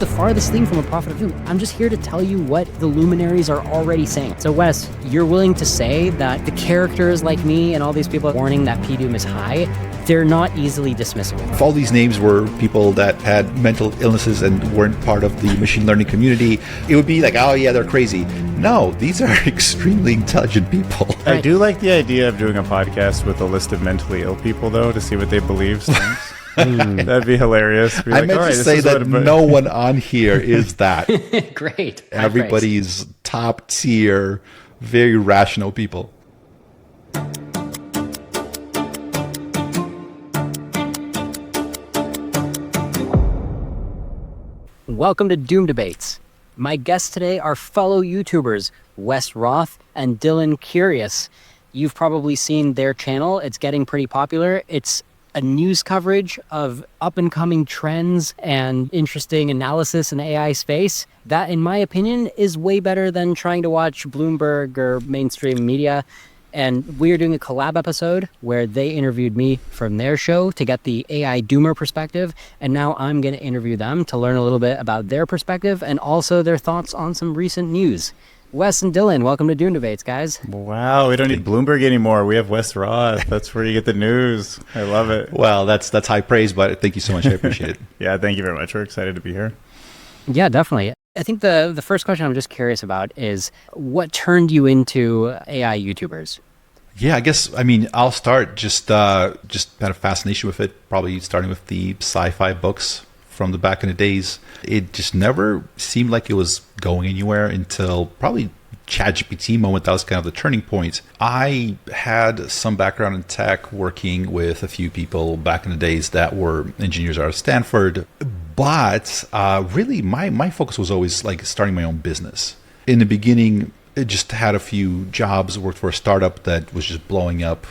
the farthest thing from a prophet of doom. I'm just here to tell you what the luminaries are already saying. So Wes, you're willing to say that the characters like me and all these people warning that P-Doom is high, they're not easily dismissible. If all these names were people that had mental illnesses and weren't part of the machine learning community, it would be like, oh yeah, they're crazy. No, these are extremely intelligent people. I do like the idea of doing a podcast with a list of mentally ill people, though, to see what they believe. That'd be hilarious. I meant to say that no one on here is that. Great. Everybody's top tier, very rational people. Welcome to Doom Debates. My guests today are fellow YouTubers, Wes Roth and Dylan Curious. You've probably seen their channel. It's getting pretty popular. It's a news coverage of up-and-coming trends and interesting analysis in the AI space. That, in my opinion, is way better than trying to watch Bloomberg or mainstream media. And we are doing a collab episode where they interviewed me from their show to get the AI doomer perspective. And now I'm going to interview them to learn a little bit about their perspective and also their thoughts on some recent news. Wes and Dylan, welcome to Doom Debates, guys. Wow, we don't need Bloomberg anymore. We have Wes Roth. That's where you get the news. I love it. Well, that's high praise, but thank you so much. I appreciate it. Yeah, thank you very much. We're excited to be here. Yeah, definitely. I think the first question I'm just curious about is what turned you into AI YouTubers? Yeah, I guess, I'll start just had a fascination with it, probably starting with the sci-fi books from the back in the days. It just never seemed like it was going anywhere until probably ChatGPT moment. That was kind of the turning point. I had some background in tech, working with a few people back in the days that were engineers out of Stanford. But really, my focus was always like starting my own business. In the beginning, I just had a few jobs, worked for a startup that was just blowing up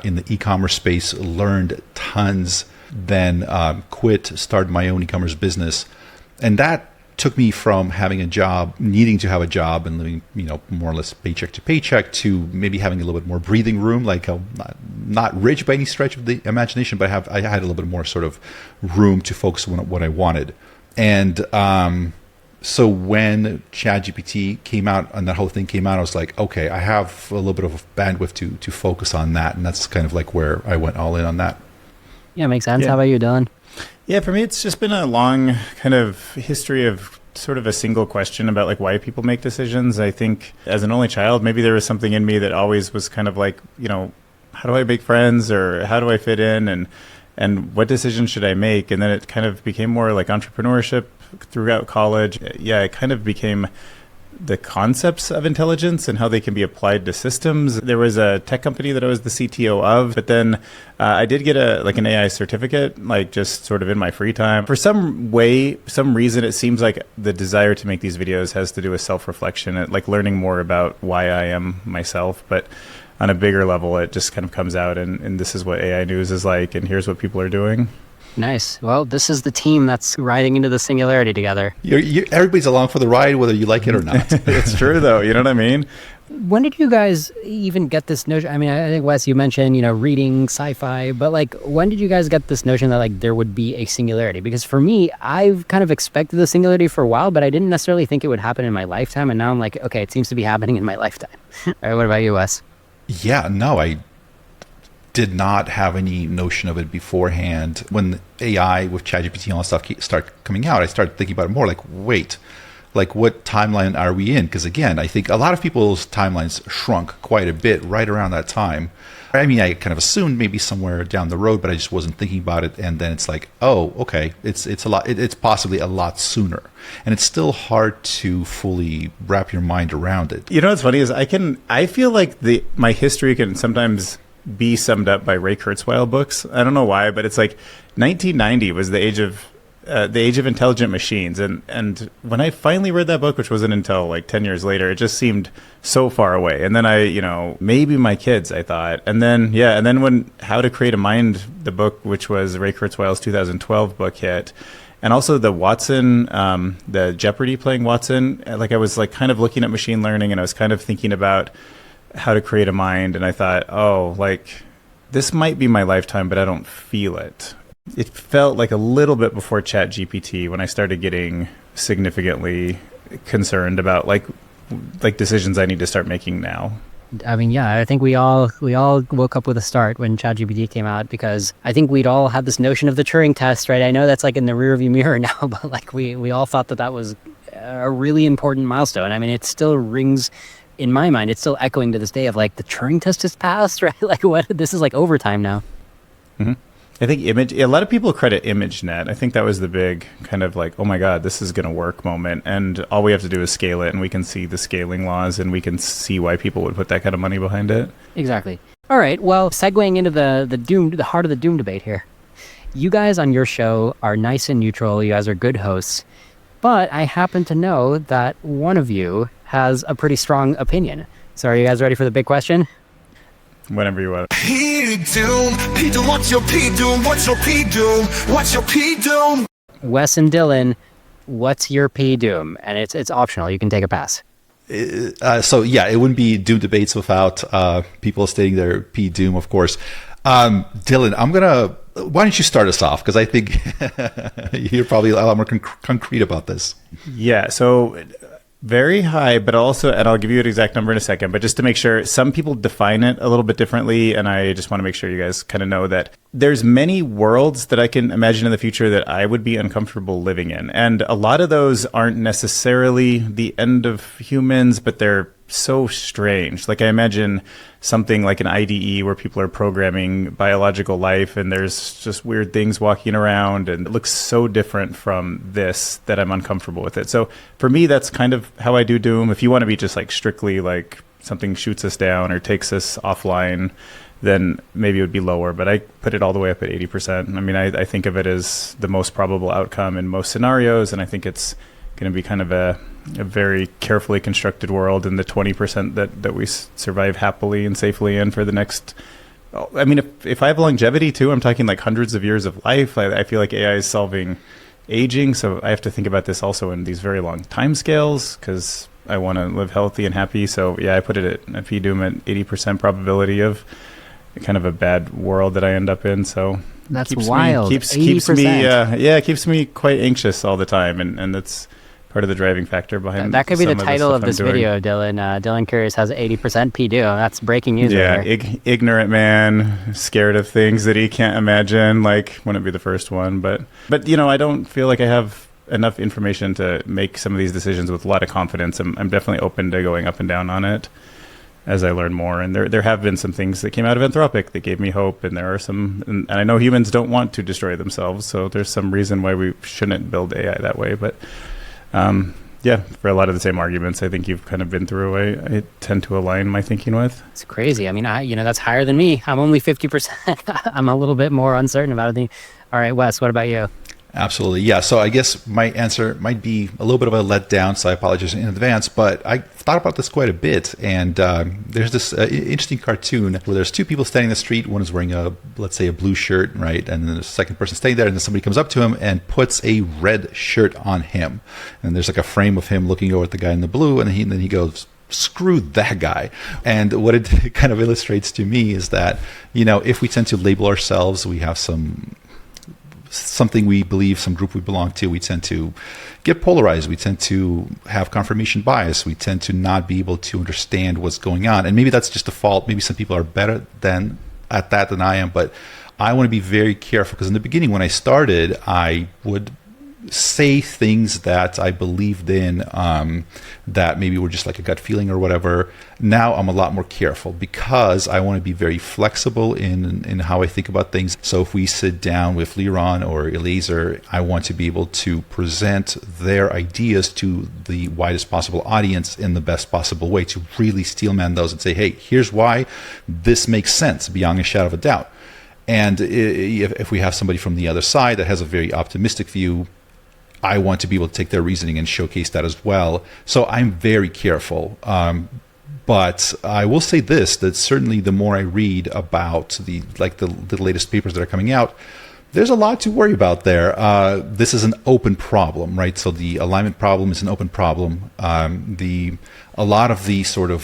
in the e-commerce space, learned tons, then quit, started my own e-commerce business. And that took me from having a job, needing to have a job and living, more or less paycheck to paycheck, to maybe having a little bit more breathing room, like not rich by any stretch of the imagination, but I had a little bit more sort of room to focus on what I wanted. And so when ChatGPT came out and that whole thing came out, I was like, okay, I have a little bit of bandwidth to focus on that. And that's kind of like where I went all in on that. Yeah, makes sense. Yeah. How about you, Dylan? Yeah, for me, it's just been a long kind of history of sort of a single question about like why people make decisions. I think as an only child, maybe there was something in me that always was kind of like, how do I make friends, or how do I fit in, and what decisions should I make? And then it kind of became more like entrepreneurship throughout college. Yeah, it kind of became the concepts of intelligence and how they can be applied to systems. There was a tech company that I was the CTO of, but then I did get an AI certificate, like just sort of in my free time. For some reason, it seems like the desire to make these videos has to do with self-reflection, like learning more about why I am myself. But on a bigger level, it just kind of comes out, and this is what AI news is like, and here's what people are doing. Nice. Well, this is the team that's riding into the singularity together. Everybody's along for the ride, whether you like it or not. It's true, though. You know what I mean? When did you guys even get this notion? I think, Wes, you mentioned, reading sci-fi, but when did you guys get this notion that there would be a singularity? Because for me, I've kind of expected the singularity for a while, but I didn't necessarily think it would happen in my lifetime. And now I'm like, okay, it seems to be happening in my lifetime. All right, what about you, Wes? Yeah, no, I did not have any notion of it beforehand. When AI with ChatGPT and all that stuff started coming out, I started thinking about it more like, wait, what timeline are we in? Because again, I think a lot of people's timelines shrunk quite a bit right around that time. I kind of assumed maybe somewhere down the road, but I just wasn't thinking about it. And then it's like, oh, okay, it's a lot. It's possibly a lot sooner, and it's still hard to fully wrap your mind around it. You know what's funny is I feel like my history can sometimes be summed up by Ray Kurzweil books. I don't know why, but it's like 1990 was the age of intelligent machines, and when I finally read that book, which wasn't until like 10 years later, it just seemed so far away. And then maybe my kids, I thought, and then when How to Create a Mind, the book, which was Ray Kurzweil's 2012 book, hit. And also the Watson, the Jeopardy playing Watson, I was kind of looking at machine learning, and I was kind of thinking about How to Create a Mind, and I thought, this might be my lifetime, but I don't feel it. It felt like a little bit before ChatGPT when I started getting significantly concerned about like decisions I need to start making now. I mean, yeah, I think we all woke up with a start when ChatGPT came out, because I think we'd all had this notion of the Turing test, right? I know that's like in the rearview mirror now, but like we all thought that was a really important milestone. I mean, it still rings in my mind. It's still echoing to this day of like, the Turing test is passed, right? Like, what? This is like overtime now. Mm-hmm. I think a lot of people credit ImageNet. I think that was the big kind of like, oh my God, this is going to work moment. And all we have to do is scale it, and we can see the scaling laws, and we can see why people would put that kind of money behind it. Exactly. All right. Well, segueing into the heart of the doom debate here. You guys on your show are nice and neutral. You guys are good hosts. But I happen to know that one of you has a pretty strong opinion. So are you guys ready for the big question? Whenever you want. P-Doom, what's your P-Doom? What's your P-Doom? What's your P-Doom? Wes and Dylan, what's your P-Doom? And it's optional. You can take a pass. So yeah, it wouldn't be Doom debates without people stating their P-Doom, of course. Dylan, why don't you start us off? Because I think you're probably a lot more concrete about this. Yeah, so very high, but also, and I'll give you an exact number in a second, but just to make sure, some people define it a little bit differently, and I just want to make sure you guys kind of know that there's many worlds that I can imagine in the future that I would be uncomfortable living in. And a lot of those aren't necessarily the end of humans, but they're so strange. Like I imagine something like an IDE where people are programming biological life, and there's just weird things walking around, and it looks so different from this that I'm uncomfortable with it. So for me, that's kind of how I do Doom. If you want to be just like strictly like something shoots us down or takes us offline, then maybe it would be lower, but I put it all the way up at 80%. I mean, I think of it as the most probable outcome in most scenarios, and I think it's going to be kind of a very carefully constructed world in the 20% that we survive happily and safely in for the next. I mean, if I have longevity too, I'm talking like hundreds of years of life. I feel like AI is solving aging, so I have to think about this also in these very long time scales because I want to live healthy and happy. So yeah, I put it at P-Doom at 80% probability of kind of a bad world that I end up in. So that's wild. Keeps me quite anxious all the time, and that's part of the driving factor behind that could be the title of this video, Dylan. Dylan Curious has 80% P-Doom. That's breaking news. Yeah, right there. Ignorant man, scared of things that he can't imagine. Like, wouldn't be the first one, but you know, I don't feel like I have enough information to make some of these decisions with a lot of confidence. I'm definitely open to going up and down on it as I learn more. And there have been some things that came out of Anthropic that gave me hope, and there are some, and I know humans don't want to destroy themselves, so there's some reason why we shouldn't build AI that way. But yeah, for a lot of the same arguments I think you've kind of been through, I tend to align my thinking with. It's crazy. I mean, that's higher than me. I'm only 50%. I'm a little bit more uncertain about it. All right, Wes, what about you? Absolutely. Yeah. So I guess my answer might be a little bit of a letdown, so I apologize in advance, but I thought about this quite a bit. And there's this interesting cartoon where there's two people standing in the street. One is wearing let's say a blue shirt, right? And then the second person standing there, and then somebody comes up to him and puts a red shirt on him. And there's like a frame of him looking over at the guy in the blue, and then he goes, screw that guy. And what it kind of illustrates to me is that, if we tend to label ourselves, we have something we believe, some group we belong to, we tend to get polarized. We tend to have confirmation bias. We tend to not be able to understand what's going on. And maybe that's just a fault. Maybe some people are better at that than I am. But I want to be very careful, because in the beginning, when I started, I would say things that I believed in, that maybe were just like a gut feeling or whatever. Now I'm a lot more careful, because I want to be very flexible in how I think about things. So if we sit down with Liron or Eliezer, I want to be able to present their ideas to the widest possible audience in the best possible way, to really steelman those and say, hey, here's why this makes sense beyond a shadow of a doubt. And if we have somebody from the other side that has a very optimistic view, I want to be able to take their reasoning and showcase that as well. So I'm very careful. But I will say this, that certainly the more I read about the latest papers that are coming out, there's a lot to worry about there. This is an open problem, right? So the alignment problem is an open problem. A lot of the sort of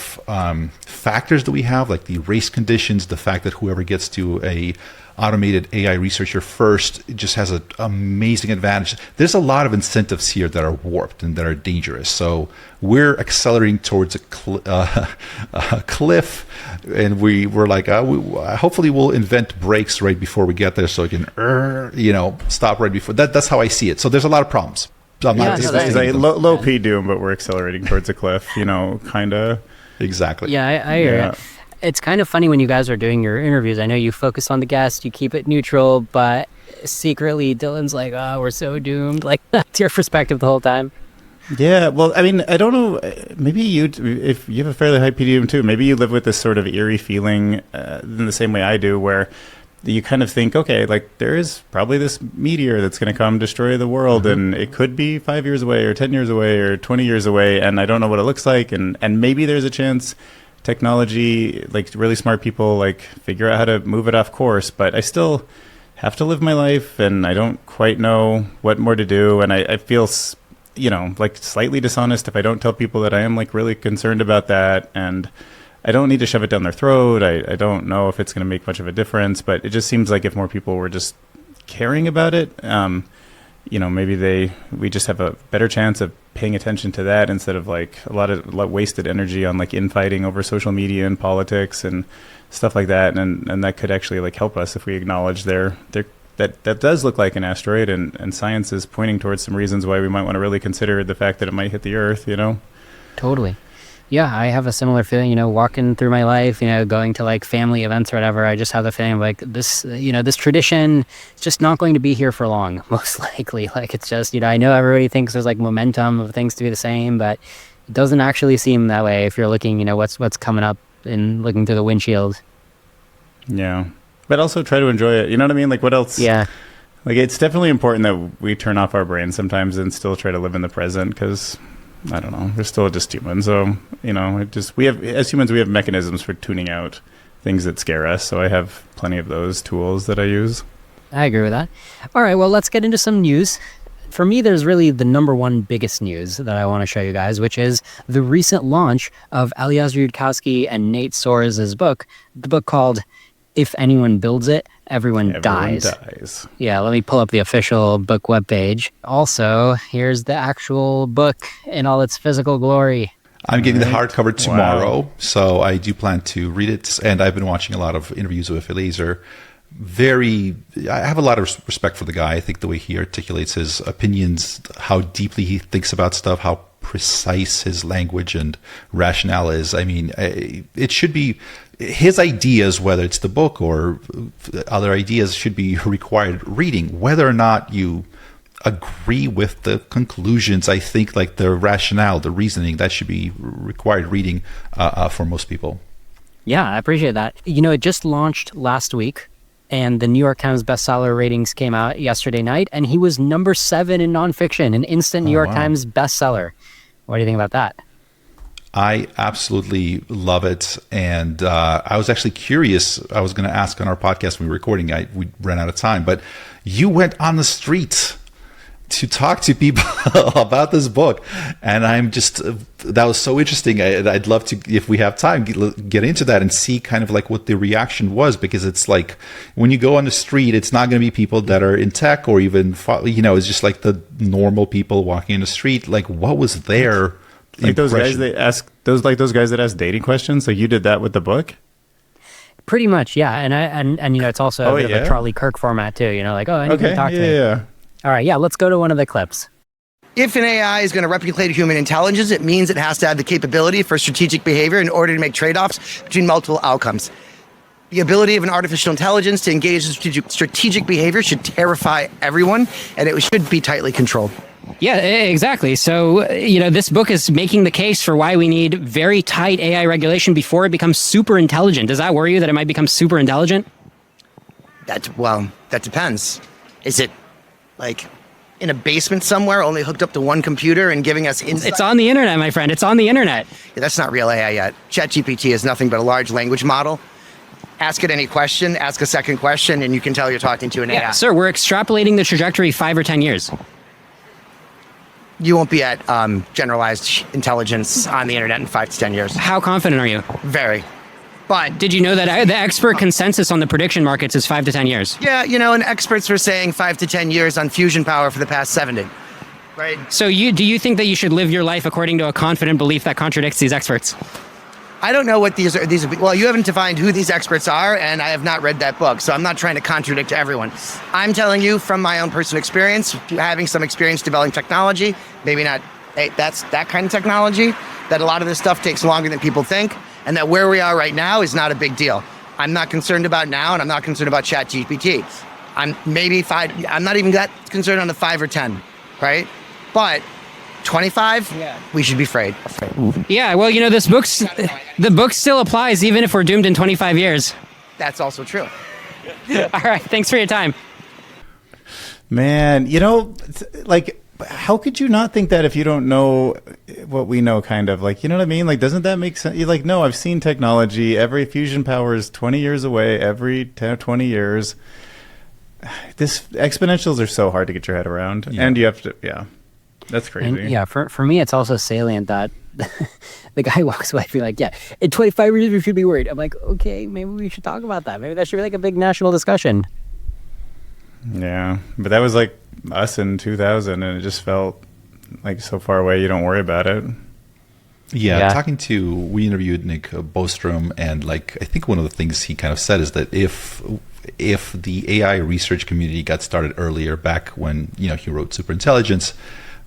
factors that we have, like the race conditions, the fact that whoever gets to a automated AI researcher first, it just has an amazing advantage. There's a lot of incentives here that are warped and that are dangerous. So we're accelerating towards a cliff, and we're like, hopefully we'll invent brakes right before we get there, so we can, stop right before. That's how I see it. So there's a lot of problems. So I'm not it's like low P doom, but we're accelerating towards a cliff, kind of. Exactly. Yeah, I hear it. It's kind of funny when you guys are doing your interviews. I know you focus on the guest, you keep it neutral, but secretly Dylan's like, oh, we're so doomed. Like, that's your perspective the whole time. Yeah, well, I mean, I don't know. Maybe if you have a fairly high PDM too, maybe you live with this sort of eerie feeling in the same way I do, where you kind of think, okay, like there is probably this meteor that's going to come destroy the world, and it could be 5 years away or 10 years away or 20 years away, and I don't know what it looks like, and maybe there's a chance technology, like really smart people, like figure out how to move it off course, but I still have to live my life, and I don't quite know what more to do, and I feel like slightly dishonest if I don't tell people that I am like really concerned about that, and I don't need to shove it down their throat. I don't know if it's going to make much of a difference, but it just seems like if more people were just caring about it, maybe we just have a better chance of paying attention to that instead of like a lot of wasted energy on like infighting over social media and politics and stuff like that. And that could actually like help us if we acknowledge that does look like an asteroid, and science is pointing towards some reasons why we might want to really consider the fact that it might hit the Earth, Totally. Yeah, I have a similar feeling, walking through my life, going to like family events or whatever. I just have the feeling like this, this tradition is just not going to be here for long, most likely. Like it's just, I know everybody thinks there's like momentum of things to be the same, but it doesn't actually seem that way if you're looking, what's coming up and looking through the windshield. Yeah. But also try to enjoy it. You know what I mean? Like what else? Yeah. Like it's definitely important that we turn off our brains sometimes and still try to live in the present, because I don't know, we're still just human. So, as humans, we have mechanisms for tuning out things that scare us. So I have plenty of those tools that I use. I agree with that. All right, well, let's get into some news. For me, there's really the number one biggest news that I want to show you guys, which is the recent launch of Eliezer Yudkowsky and Nate Soares' book, the book called If Anyone Builds It, Everyone Dies. Yeah, let me pull up the official book webpage. Also, here's the actual book in all its physical glory. I'm getting the hardcover tomorrow, so I do plan to read it. And I've been watching a lot of interviews with Eliezer. I have a lot of respect for the guy. I think the way he articulates his opinions, how deeply he thinks about stuff, how precise his language and rationale is. I mean, it should be his ideas, whether it's the book or other ideas, should be required reading. Whether or not you agree with the conclusions, I think like the rationale, the reasoning, that should be required reading for most people. Yeah, I appreciate that. It just launched last week, and the New York Times bestseller ratings came out yesterday night, and he was number 7 in nonfiction, an instant New York Times bestseller. What do you think about that? I absolutely love it. And I was actually curious. I was going to ask on our podcast when we were recording. We ran out of time. But you went on the street to talk to people about this book. And that was so interesting. I'd love to, if we have time, get into that and see kind of like what the reaction was. Because it's like when you go on the street, it's not going to be people that are in tech or even, it's just like the normal people walking in the street. Like what was their like those guys that ask dating questions. So you did that with the book? Pretty much, yeah. And it's also a bit of a Charlie Kirk format too. Like, oh, anyone can talk to me. Yeah. All right, yeah. Let's go to one of the clips. If an AI is going to replicate human intelligence, it means it has to have the capability for strategic behavior in order to make trade-offs between multiple outcomes. The ability of an artificial intelligence to engage in strategic behavior should terrify everyone, and it should be tightly controlled. Yeah, exactly. So, this book is making the case for why we need very tight AI regulation before it becomes super intelligent. Does that worry you that it might become super intelligent? That depends. Is it like in a basement somewhere, only hooked up to one computer and giving us insight? It's on the internet, my friend. It's on the internet. Yeah, that's not real AI yet. ChatGPT is nothing but a large language model. Ask it any question, ask a second question, and you can tell you're talking to an AI. Yeah, sir, we're extrapolating the trajectory 5 or 10 years. You won't be at generalized intelligence on the internet in 5 to 10 years. How confident are you? Very. But Did you know that the expert consensus on the prediction markets is 5 to 10 years? yeah, and experts were saying 5 to 10 years on fusion power for the past 70. Right. So do you think that you should live your life according to a confident belief that contradicts these experts? I don't know what these are. Well, you haven't defined who these experts are, and I have not read that book, so I'm not trying to contradict everyone. I'm telling you from my own personal experience, having some experience developing technology, maybe not that's that kind of technology, that a lot of this stuff takes longer than people think, and that where we are right now is not a big deal. I'm not concerned about now, and I'm not concerned about ChatGPT. I'm not even that concerned on the 5 or 10, right? But 25, we should be afraid. Yeah, well, the book still applies even if we're doomed in 25 years. That's also true. All right, thanks for your time. Man, like, how could you not think that if you don't know what we know, kind of? Like, you know what I mean? Like, doesn't that make sense? You're like, no, I've seen technology. Every fusion power is 20 years away, every 10 or 20 years. Exponentials are so hard to get your head around. Yeah. And you have to, that's crazy. And yeah, for me, it's also salient that the guy walks away being like, yeah, in 25 years, we should be worried. I'm like, okay, maybe we should talk about that. Maybe that should be like a big national discussion. Yeah, but that was like us in 2000, and it just felt like so far away, you don't worry about it. Yeah. We interviewed Nick Bostrom, and like, I think one of the things he kind of said is that if the AI research community got started earlier, back when, he wrote Superintelligence,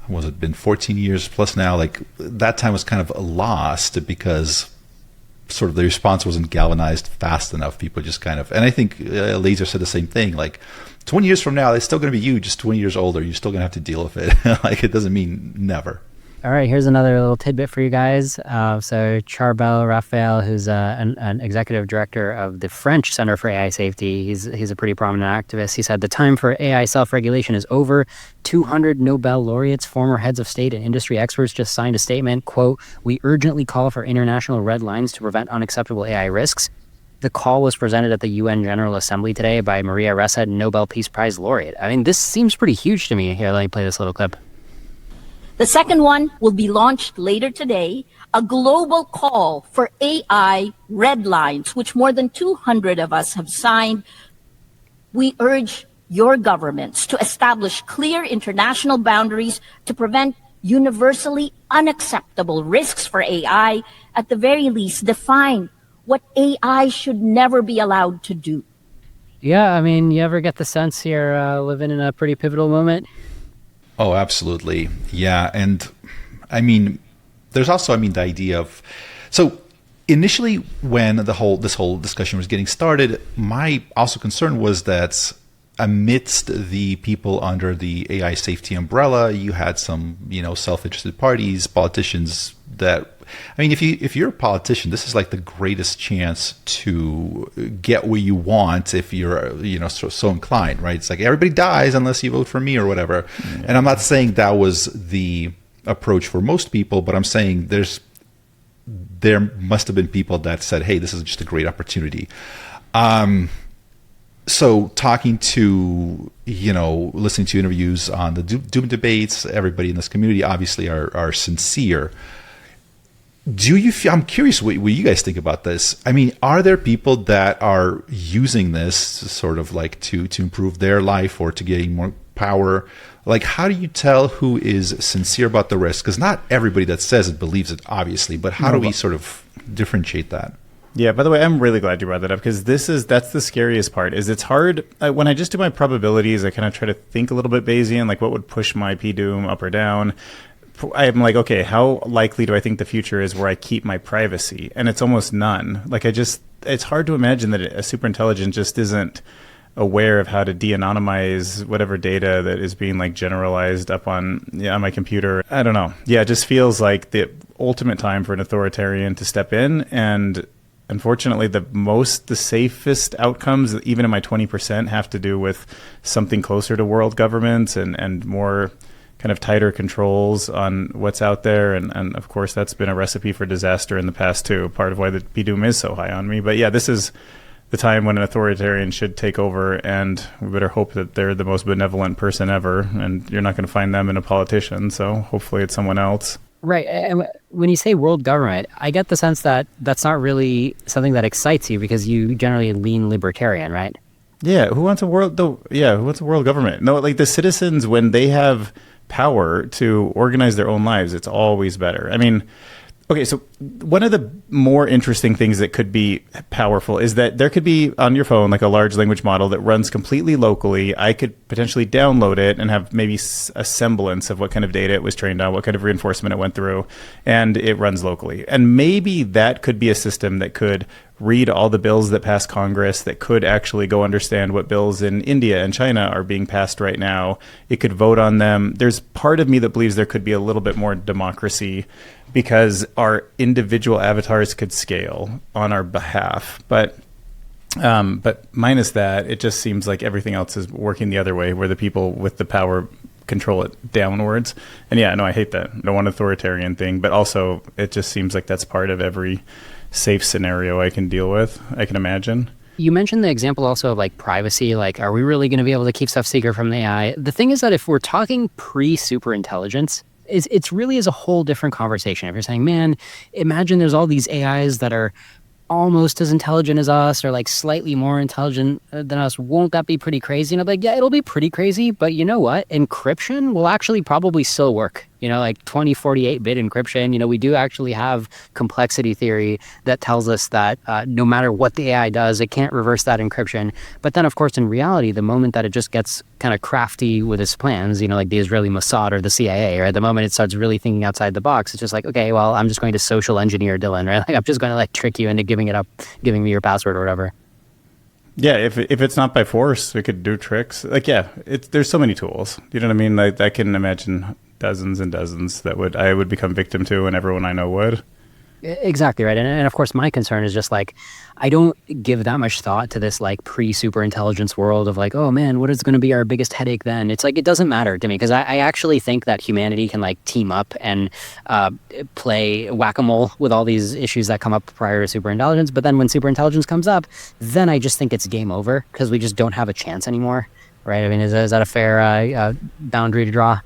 was it been 14 years plus now, like that time was kind of lost because sort of the response wasn't galvanized fast enough. People just kind of, and I think Eliezer said the same thing, like 20 years from now, it's still going to be you, just 20 years older. You're still going to have to deal with it. Like, it doesn't mean never. All right, here's another little tidbit for you guys. So Charbel Raphael, who's an executive director of the French Center for AI Safety, he's a pretty prominent activist. He said the time for AI self-regulation is over. 200 Nobel laureates, former heads of state, and industry experts just signed a statement, quote, "We urgently call for international red lines to prevent unacceptable AI risks." The call was presented at the UN General Assembly today by Maria Ressa, Nobel Peace Prize laureate. I mean, this seems pretty huge to me. Here, let me play this little clip. The second one will be launched later today, a global call for AI red lines, which more than 200 of us have signed. We urge your governments to establish clear international boundaries to prevent universally unacceptable risks for AI. At the very least, define what AI should never be allowed to do. Yeah, I mean, you ever get the sense you're living in a pretty pivotal moment? Oh, absolutely. Yeah. And I mean, there's also, the idea of, so initially when this whole discussion was getting started, my also concern was that amidst the people under the AI safety umbrella, you had some, self-interested parties, politicians that, if you're a politician, this is like the greatest chance to get what you want if you're, so inclined, right? It's like everybody dies unless you vote for me or whatever. Yeah. And I'm not saying that was the approach for most people, but I'm saying there must have been people that said, hey, this is just a great opportunity. So talking to, listening to interviews on the Doom debates, everybody in this community obviously are sincere. I'm curious what you guys think about this. Are there people that are using this sort of like to improve their life or to getting more power? Like, how do you tell who is sincere about the risk? Because not everybody that says it believes it, obviously, but how do we sort of differentiate that? Yeah, by the way, I'm really glad you brought that up, because that's the scariest part. Is it's hard when I just do my probabilities, I kind of try to think a little bit Bayesian, like what would push my p-doom up or down. I'm like, okay, how likely do I think the future is where I keep my privacy? And it's almost none. Like, it's hard to imagine that a superintelligence just isn't aware of how to de-anonymize whatever data that is being like generalized up on my computer. I don't know. Yeah, it just feels like the ultimate time for an authoritarian to step in. And unfortunately, the safest outcomes, even in my 20%, have to do with something closer to world governments and more kind of tighter controls on what's out there. And of course, that's been a recipe for disaster in the past too, part of why the p-doom is so high on me. But yeah, this is the time when an authoritarian should take over, and we better hope that they're the most benevolent person ever, and you're not going to find them in a politician, so hopefully it's someone else. Right. And when you say world government, I get the sense that that's not really something that excites you because you generally lean libertarian, right? Yeah, who wants a world? Though, yeah, who wants a world government? No, like the citizens, when they have power to organize their own lives, it's always better. I mean, okay, so one of the more interesting things that could be powerful is that there could be on your phone like a large language model that runs completely locally. I could potentially download it and have maybe a semblance of what kind of data it was trained on, what kind of reinforcement it went through, and it runs locally. And maybe that could be a system that could read all the bills that pass Congress, that could actually go understand what bills in India and China are being passed right now. It could vote on them. There's part of me that believes there could be a little bit more democracy because our individual avatars could scale on our behalf. But minus that, it just seems like everything else is working the other way, where the people with the power control it downwards. And yeah, no, I hate that. I don't want an authoritarian thing, but also it just seems like that's part of every safe scenario I can deal with, I can imagine. You mentioned the example also of like privacy, like are we really going to be able to keep stuff secret from the AI? The thing is that if we're talking pre-super intelligence, it's really is a whole different conversation. If you're saying, man, imagine there's all these AIs that are almost as intelligent as us or like slightly more intelligent than us, won't that be pretty crazy? And I'm like, yeah, it'll be pretty crazy, but you know what? Encryption will actually probably still work. You know, like 2048-bit encryption, you know, we do actually have complexity theory that tells us that no matter what the AI does, it can't reverse that encryption. But then, of course, in reality, the moment that it just gets kind of crafty with its plans, you know, like the Israeli Mossad or the CIA, or at the moment it starts really thinking outside the box, it's just like, okay, well, I'm just going to social engineer Dylan, right? Like I'm just going to like trick you into giving me your password or whatever. Yeah, if it's not by force, it could do tricks. Like, yeah, there's so many tools. You know what I mean? Like, I can imagine dozens and dozens that I would become victim to, and everyone I know would. Exactly right. And of course, my concern is just like, I don't give that much thought to this like pre-super intelligence world of like, oh man, what is going to be our biggest headache then? It's like, it doesn't matter to me because I actually think that humanity can like team up and play whack-a-mole with all these issues that come up prior to super intelligence. But then when super intelligence comes up, then I just think it's game over because we just don't have a chance anymore. Right. I mean, is that a fair boundary to draw?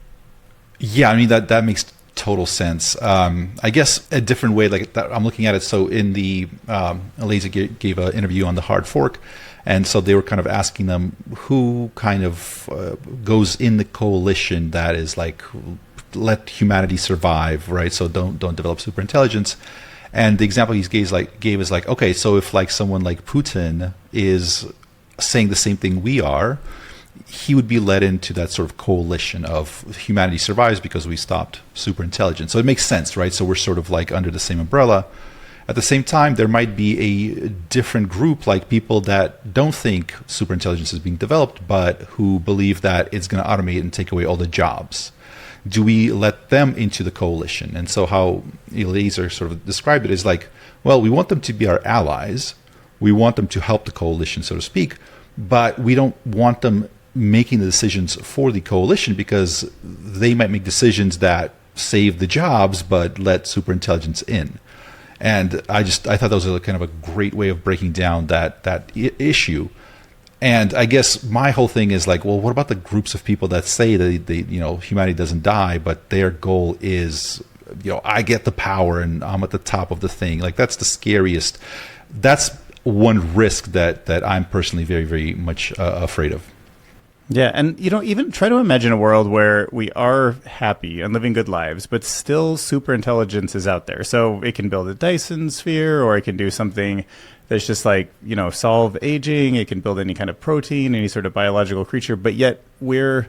Yeah, I mean, that makes total sense. I guess a different way, like that, I'm looking at it. So in the Eliezer gave an interview on the hard fork, and so they were kind of asking them who kind of goes in the coalition that is like let humanity survive, right? So don't develop super intelligence. And the example he gave is like, okay, so if like someone like Putin is saying the same thing we are, he would be led into that sort of coalition of humanity survives because we stopped super intelligence. So it makes sense, right? So we're sort of like under the same umbrella. At the same time, there might be a different group, like people that don't think super intelligence is being developed, but who believe that it's going to automate and take away all the jobs. Do we let them into the coalition? And so how Eliezer sort of described it is like, well, we want them to be our allies. We want them to help the coalition, so to speak, but we don't want them making the decisions for the coalition because they might make decisions that save the jobs but let superintelligence in. And I thought that was a kind of a great way of breaking down that issue. And I guess my whole thing is like, well, what about the groups of people that say that they humanity doesn't die, but their goal is, I get the power and I'm at the top of the thing. Like that's the scariest. That's one risk that I'm personally very, very much afraid of. Yeah, and even try to imagine a world where we are happy and living good lives, but still super intelligence is out there. So it can build a Dyson sphere, or it can do something that's just like, solve aging. It can build any kind of protein, any sort of biological creature, but yet we're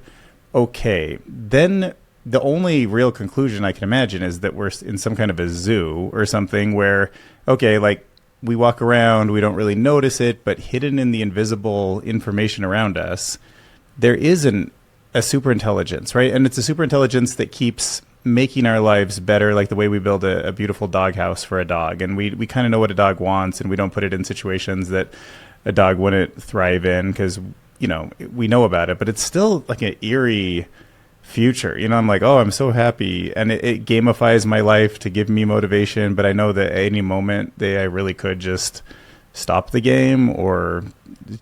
okay. Then the only real conclusion I can imagine is that we're in some kind of a zoo or something where, okay, like we walk around, we don't really notice it, but hidden in the invisible information around us, there isn't a super intelligence, right? And it's a super intelligence that keeps making our lives better, like the way we build a beautiful doghouse for a dog. And we kind of know what a dog wants, and we don't put it in situations that a dog wouldn't thrive in because, we know about it. But it's still like an eerie future. I'm like, oh, I'm so happy. And it gamifies my life to give me motivation. But I know that at any moment I really could just stop the game or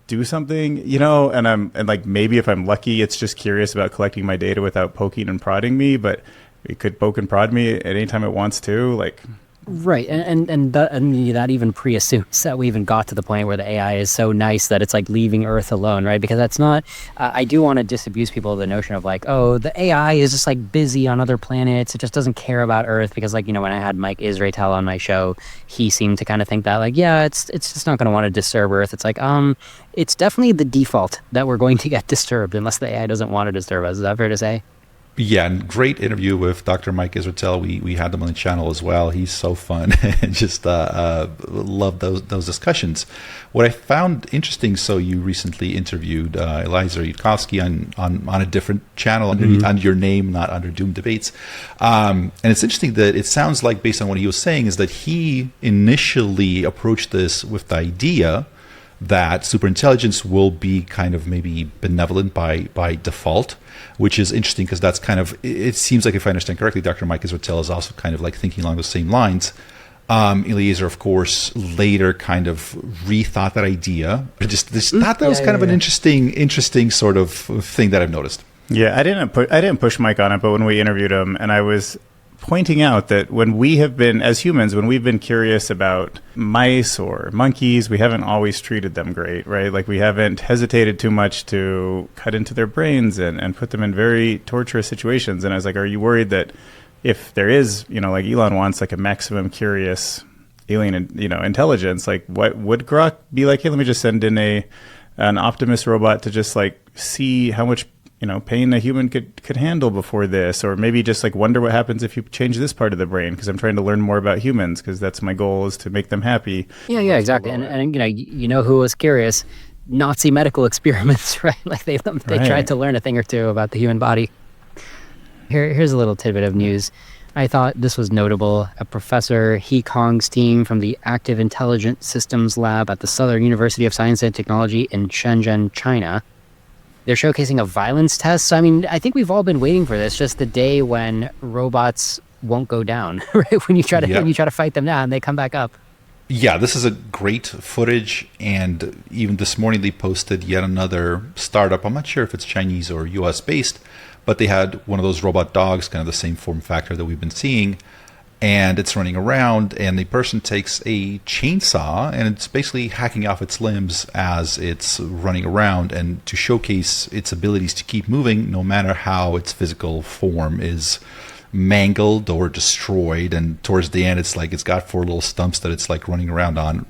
do something, and like maybe if I'm lucky, it's just curious about collecting my data without poking and prodding me. But it could poke and prod me at any time it wants to. Like, Right, and that even pre-assumes that we even got to the point where the AI is so nice that it's like leaving Earth alone, right? Because that's not. I do want to disabuse people of the notion of like, oh, the AI is just like busy on other planets. It just doesn't care about Earth. Because like, you know, when I had Mike Israetel on my show, he seemed to kind of think that like, yeah, it's just not going to want to disturb Earth. It's like, it's definitely the default that we're going to get disturbed unless the AI doesn't want to disturb us. Is that fair to say? Yeah, and great interview with Dr. Mike Israetel. We had them on the channel as well. He's so fun and just love those discussions. What I found interesting, so you recently interviewed Eliezer Yudkowsky on a different channel under your name, not under Doom Debates. And it's interesting that it sounds like, based on what he was saying, is that he initially approached this with the idea that superintelligence will be kind of maybe benevolent by default, which is interesting because that's kind of, it seems like, if I understand correctly, Dr. Mike Israetel is also kind of like thinking along the same lines. Eliezer, of course, later kind of rethought that idea. Just thought that was kind of an interesting sort of thing that I've noticed. Yeah, I didn't push Mike on it, but when we interviewed him, and I was pointing out that when we have been, as humans, when we've been curious about mice or monkeys, we haven't always treated them great, right? Like, we haven't hesitated too much to cut into their brains and put them in very torturous situations. And I was like, are you worried that if there is, you know, like Elon wants like a maximum curious alien, you know, intelligence, like what would Grok be like? Hey, let me just send in an Optimus robot to just like see how much, you know, pain a human could handle before this, or maybe just like wonder what happens if you change this part of the brain, because I'm trying to learn more about humans, because that's my goal, is to make them happy. Yeah, exactly. And you know who was curious? Nazi medical experiments, right? Like they tried to learn a thing or two about the human body. Here's a little tidbit of news. I thought this was notable. A professor, He Kong's team from the Active Intelligent Systems Lab at the Southern University of Science and Technology in Shenzhen, China. They're showcasing a violence test. So, I mean, I think we've all been waiting for this, just the day when robots won't go down, right? When you try to fight them down, they come back up. Yeah, this is a great footage, and even this morning they posted yet another startup. I'm not sure if it's Chinese or US based, but they had one of those robot dogs, kind of the same form factor that we've been seeing, and it's running around, and the person takes a chainsaw and it's basically hacking off its limbs as it's running around, and to showcase its abilities to keep moving no matter how its physical form is mangled or destroyed. And towards the end, it's like it's got 4 little stumps that it's like running around on,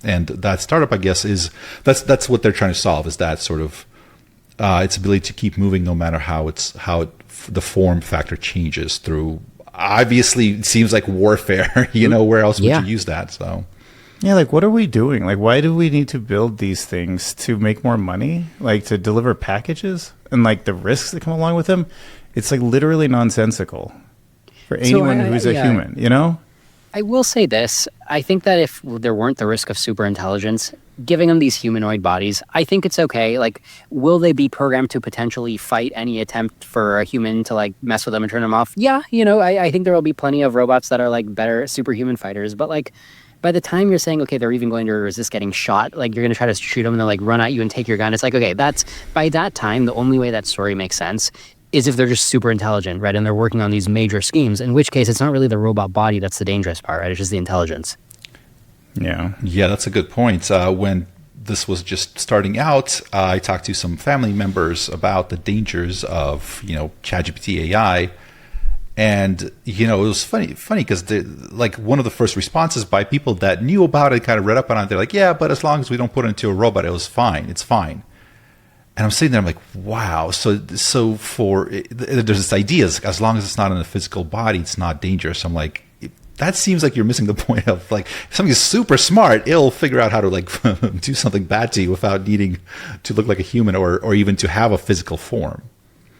and that startup, I guess, is that's what they're trying to solve, is that sort of its ability to keep moving no matter how the form factor changes through. Obviously, it seems like warfare. You know, where else would you use that? So, yeah, like, what are we doing? Like, why do we need to build these things to make more money? Like, to deliver packages and like the risks that come along with them? It's like literally nonsensical for anyone who's a human, you know? I will say this. I think that if there weren't the risk of superintelligence, giving them these humanoid bodies, I think it's okay. Like, will they be programmed to potentially fight any attempt for a human to like mess with them and turn them off? Yeah, you know, I think there will be plenty of robots that are like better superhuman fighters. But like, by the time you're saying, okay, they're even going to resist getting shot, like you're going to try to shoot them and they'll like run at you and take your gun. It's like, okay, that's, by that time, the only way that story makes sense is if they're just super intelligent, right? And they're working on these major schemes, in which case it's not really the robot body that's the dangerous part, right? It's just the intelligence. Yeah, that's a good point. When this was just starting out, I talked to some family members about the dangers of, you know, ChatGPT AI. And, you know, it was funny because like one of the first responses by people that knew about it, kind of read up on it, they're like, yeah, but as long as we don't put it into a robot, it's fine. And I'm sitting there, I'm like, wow. So there's this idea, as long as it's not in a physical body, it's not dangerous. I'm like, that seems like you're missing the point of, like, if something's super smart, it'll figure out how to like do something bad to you without needing to look like a human or even to have a physical form.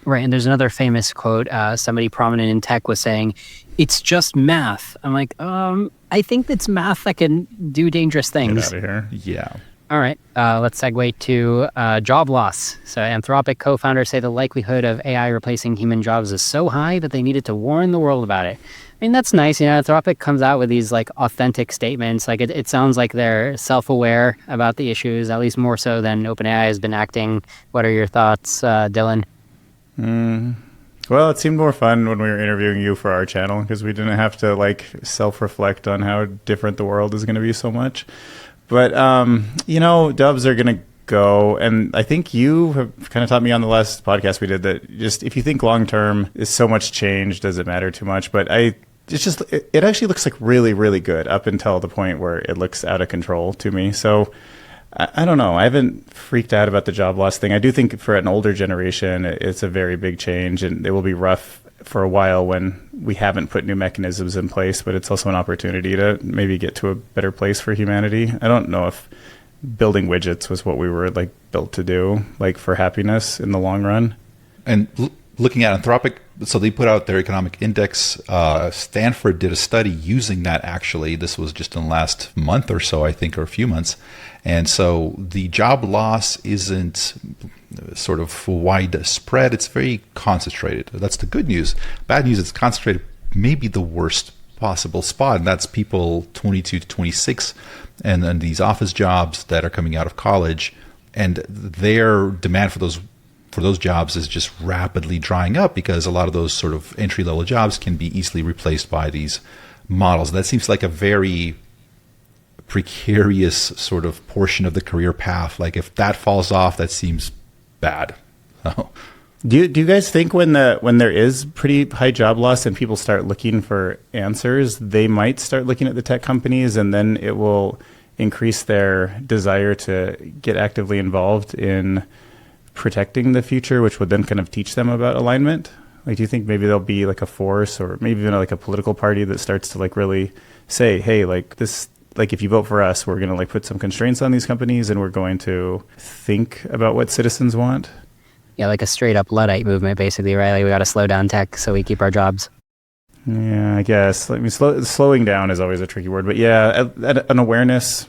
Right, and there's another famous quote. Somebody prominent in tech was saying, "It's just math." I'm like, I think it's math that can do dangerous things. Get out of here. Yeah. All right, let's segue to job loss. So Anthropic co-founders say the likelihood of AI replacing human jobs is so high that they needed to warn the world about it. I mean, that's nice. You know, Anthropic comes out with these like authentic statements. Like it sounds like they're self-aware about the issues, at least more so than OpenAI has been acting. What are your thoughts, Dylan? Well, it seemed more fun when we were interviewing you for our channel because we didn't have to like self-reflect on how different the world is going to be so much. But, dubs are going to go. And I think you have kind of taught me on the last podcast we did that just if you think long-term is so much change, does it matter too much? But it actually looks like really, really good up until the point where it looks out of control to me. So I don't know. I haven't freaked out about the job loss thing. I do think for an older generation, it's a very big change, and it will be rough for a while when we haven't put new mechanisms in place, but it's also an opportunity to maybe get to a better place for humanity. I don't know if building widgets was what we were like built to do, like for happiness in the long run. And looking at Anthropic, so they put out their economic index. Stanford did a study using that actually. This was just in the last month or so, I think, or a few months. And so the job loss isn't sort of widespread. It's very concentrated. That's the good news. Bad news, it's concentrated maybe the worst possible spot. And that's people 22 to 26 and then these office jobs that are coming out of college. And their demand for those jobs is just rapidly drying up because a lot of those sort of entry-level jobs can be easily replaced by these models. That seems like a very precarious sort of portion of the career path. Like if that falls off, that seems bad. Do you guys think when there is pretty high job loss and people start looking for answers, they might start looking at the tech companies and then it will increase their desire to get actively involved in protecting the future, which would then kind of teach them about alignment? Like, do you think maybe there'll be like a force or maybe even like a political party that starts to like really say, hey, like this, like if you vote for us, we're going to like put some constraints on these companies and we're going to think about what citizens want? Yeah, like a straight up Luddite movement, basically, right? Like we got to slow down tech so we keep our jobs. Yeah, I guess. I mean, slowing down is always a tricky word, but yeah, an awareness.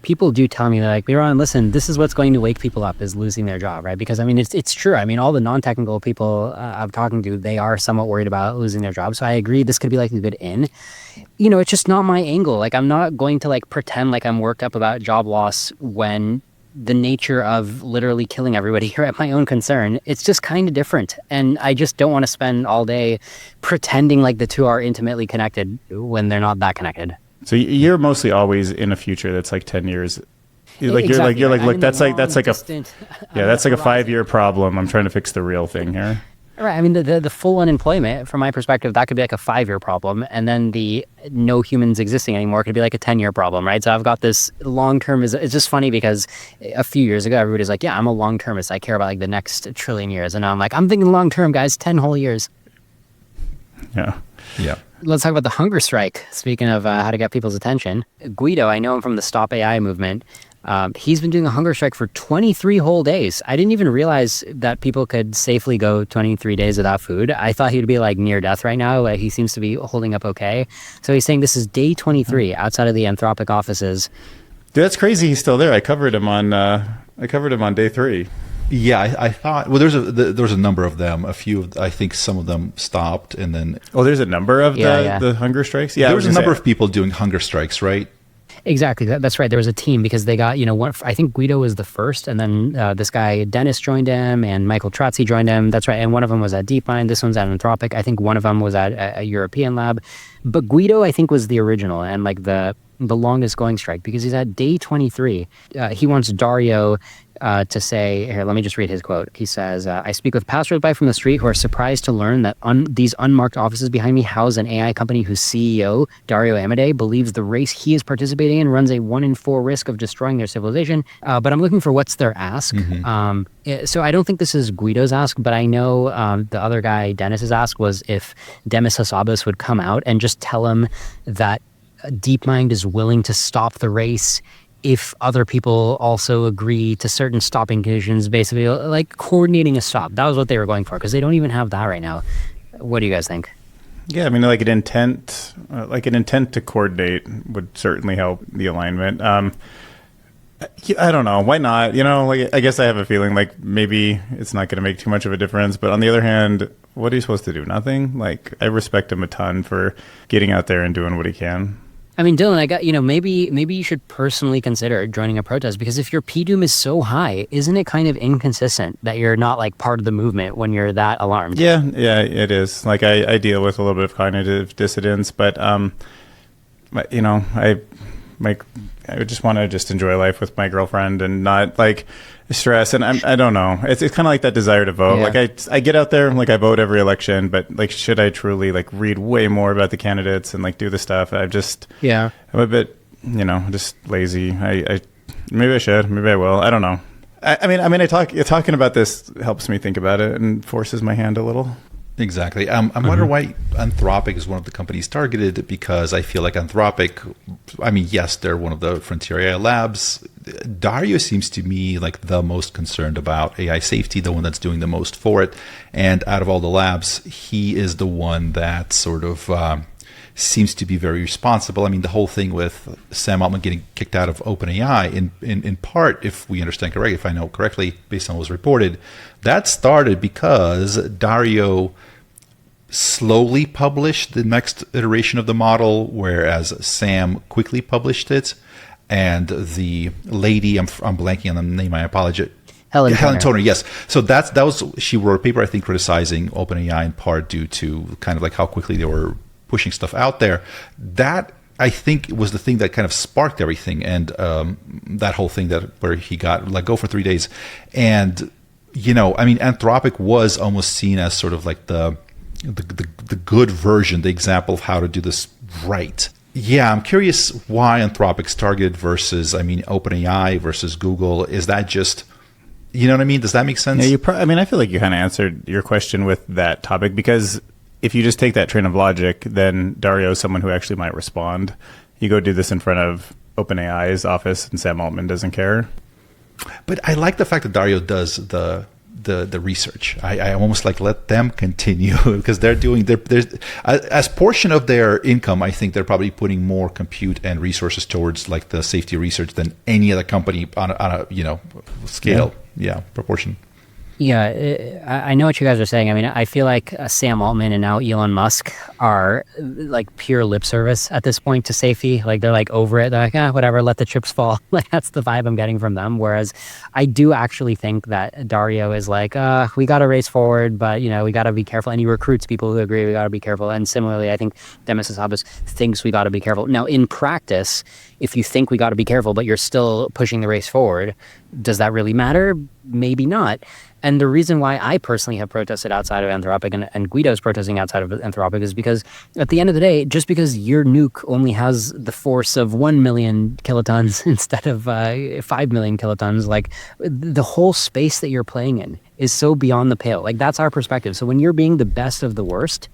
People do tell me, like, Liron, listen, this is what's going to wake people up is losing their job, right? Because, I mean, it's true. I mean, all the non-technical people I'm talking to, they are somewhat worried about losing their job. So I agree this could be like a good in. It's just not my angle. Like, I'm not going to like pretend like I'm worked up about job loss when the nature of literally killing everybody here at my own concern, it's just kind of different. And I just don't want to spend all day pretending like the two are intimately connected when they're not that connected. So you're mostly always in a future that's like 10 years. Exactly. You're like, look, that's like a 5-year problem. I'm trying to fix the real thing here. Right. I mean, the full unemployment, from my perspective, that could be like a 5-year problem. And then the no humans existing anymore could be like a 10-year problem, right? So I've got this long-term, it's just funny because a few years ago, everybody's like, yeah, I'm a long-termist. I care about like the next trillion years. And now I'm like, I'm thinking long-term, guys, 10 whole years. Yeah. Yeah. Let's talk about the hunger strike. Speaking of how to get people's attention, Guido, I know him from the Stop AI movement. He's been doing a hunger strike for 23 whole days. I didn't even realize that people could safely go 23 days without food. I thought he'd be like near death right now. He seems to be holding up okay. So he's saying this is day 23 outside of the Anthropic offices. Dude, that's crazy. He's still there. I covered him on day 3. Yeah, I thought. Well, there was a number of them. A few, I think, some of them stopped, and then. Oh, there's a number of the hunger strikes. Yeah, there was a number of people doing hunger strikes, right? Exactly. That's right. There was a team because they got, I think Guido was the first, and then this guy Dennis joined him, and Michael Trotzi joined him. That's right. And one of them was at DeepMind. This one's at Anthropic. I think one of them was at a European lab, but Guido, I think, was the original and like the longest going strike because he's at day 23. He wants Dario to say, here, let me just read his quote. He says, I speak with passersby from the street who are surprised to learn that these unmarked offices behind me house an AI company whose CEO, Dario Amodei, believes the race he is participating in runs a 1 in 4 risk of destroying their civilization. But I'm looking for what's their ask. Mm-hmm. So I don't think this is Guido's ask, but I know the other guy, Dennis's ask, was if Demis Hassabis would come out and just tell him that DeepMind is willing to stop the race if other people also agree to certain stopping conditions, basically like coordinating a stop. That was what they were going for because they don't even have that right now. What do you guys think? Yeah, I mean, like an intent to coordinate would certainly help the alignment. I don't know. Why not? I guess I have a feeling like maybe it's not going to make too much of a difference. But on the other hand, what are you supposed to do? Nothing? Like, I respect him a ton for getting out there and doing what he can. I mean, Dylan, maybe you should personally consider joining a protest, because if your PDOOM is so high, isn't it kind of inconsistent that you're not like part of the movement when you're that alarmed? Yeah, it is. Like I deal with a little bit of cognitive dissidence, but I just want to just enjoy life with my girlfriend and not like stress. And I don't know. It's kind of like that desire to vote. Yeah. Like I get out there, like I vote every election, but like, should I truly like read way more about the candidates and like do the stuff? I'm a bit, just lazy. I maybe I should, maybe I will. I don't know. Talking about this helps me think about it and forces my hand a little. Exactly. I'm wondering why Anthropic is one of the companies targeted, because I feel like Anthropic, yes, they're one of the frontier AI labs. Dario seems to me like the most concerned about AI safety, the one that's doing the most for it. And out of all the labs, he is the one that sort of seems to be very responsible. I mean, the whole thing with Sam Altman getting kicked out of OpenAI, in part, if we understand correctly, if I know correctly, based on what was reported, that started because Dario slowly published the next iteration of the model, whereas Sam quickly published it. And the lady, I'm blanking on the name, I apologize. Helen Toner, yes. So she wrote a paper, I think, criticizing OpenAI in part due to kind of like how quickly they were pushing stuff out there. That, I think, was the thing that kind of sparked everything, and that whole thing where he got let go for 3 days. And Anthropic was almost seen as sort of like the good version, the example of how to do this right. Yeah, I'm curious why Anthropic's targeted versus, OpenAI versus Google. Is that just, you know what I mean? Does that make sense? Yeah, I feel like you kind of answered your question with that topic, because if you just take that train of logic, then Dario is someone who actually might respond. You go do this in front of OpenAI's office and Sam Altman doesn't care. But I like the fact that Dario does the research. I almost like let them continue, because they're doing as portion of their income. I think they're probably putting more compute and resources towards like the safety research than any other company on a scale. Yeah, proportion. Yeah, I know what you guys are saying. I mean, I feel like Sam Altman and now Elon Musk are like pure lip service at this point to safety. Like they're like over it. They're like, whatever, let the chips fall. Like that's the vibe I'm getting from them. Whereas I do actually think that Dario is like, we got to race forward, but we got to be careful. And he recruits people who agree we got to be careful. And similarly, I think Demis Hassabis thinks we got to be careful. Now, in practice, if you think we got to be careful, but you're still pushing the race forward, does that really matter? Maybe not. And the reason why I personally have protested outside of Anthropic and Guido's protesting outside of Anthropic is because at the end of the day, just because your nuke only has the force of 1 million kilotons instead of 5 million kilotons, like the whole space that you're playing in is so beyond the pale. Like that's our perspective. So when you're being the best of the worst,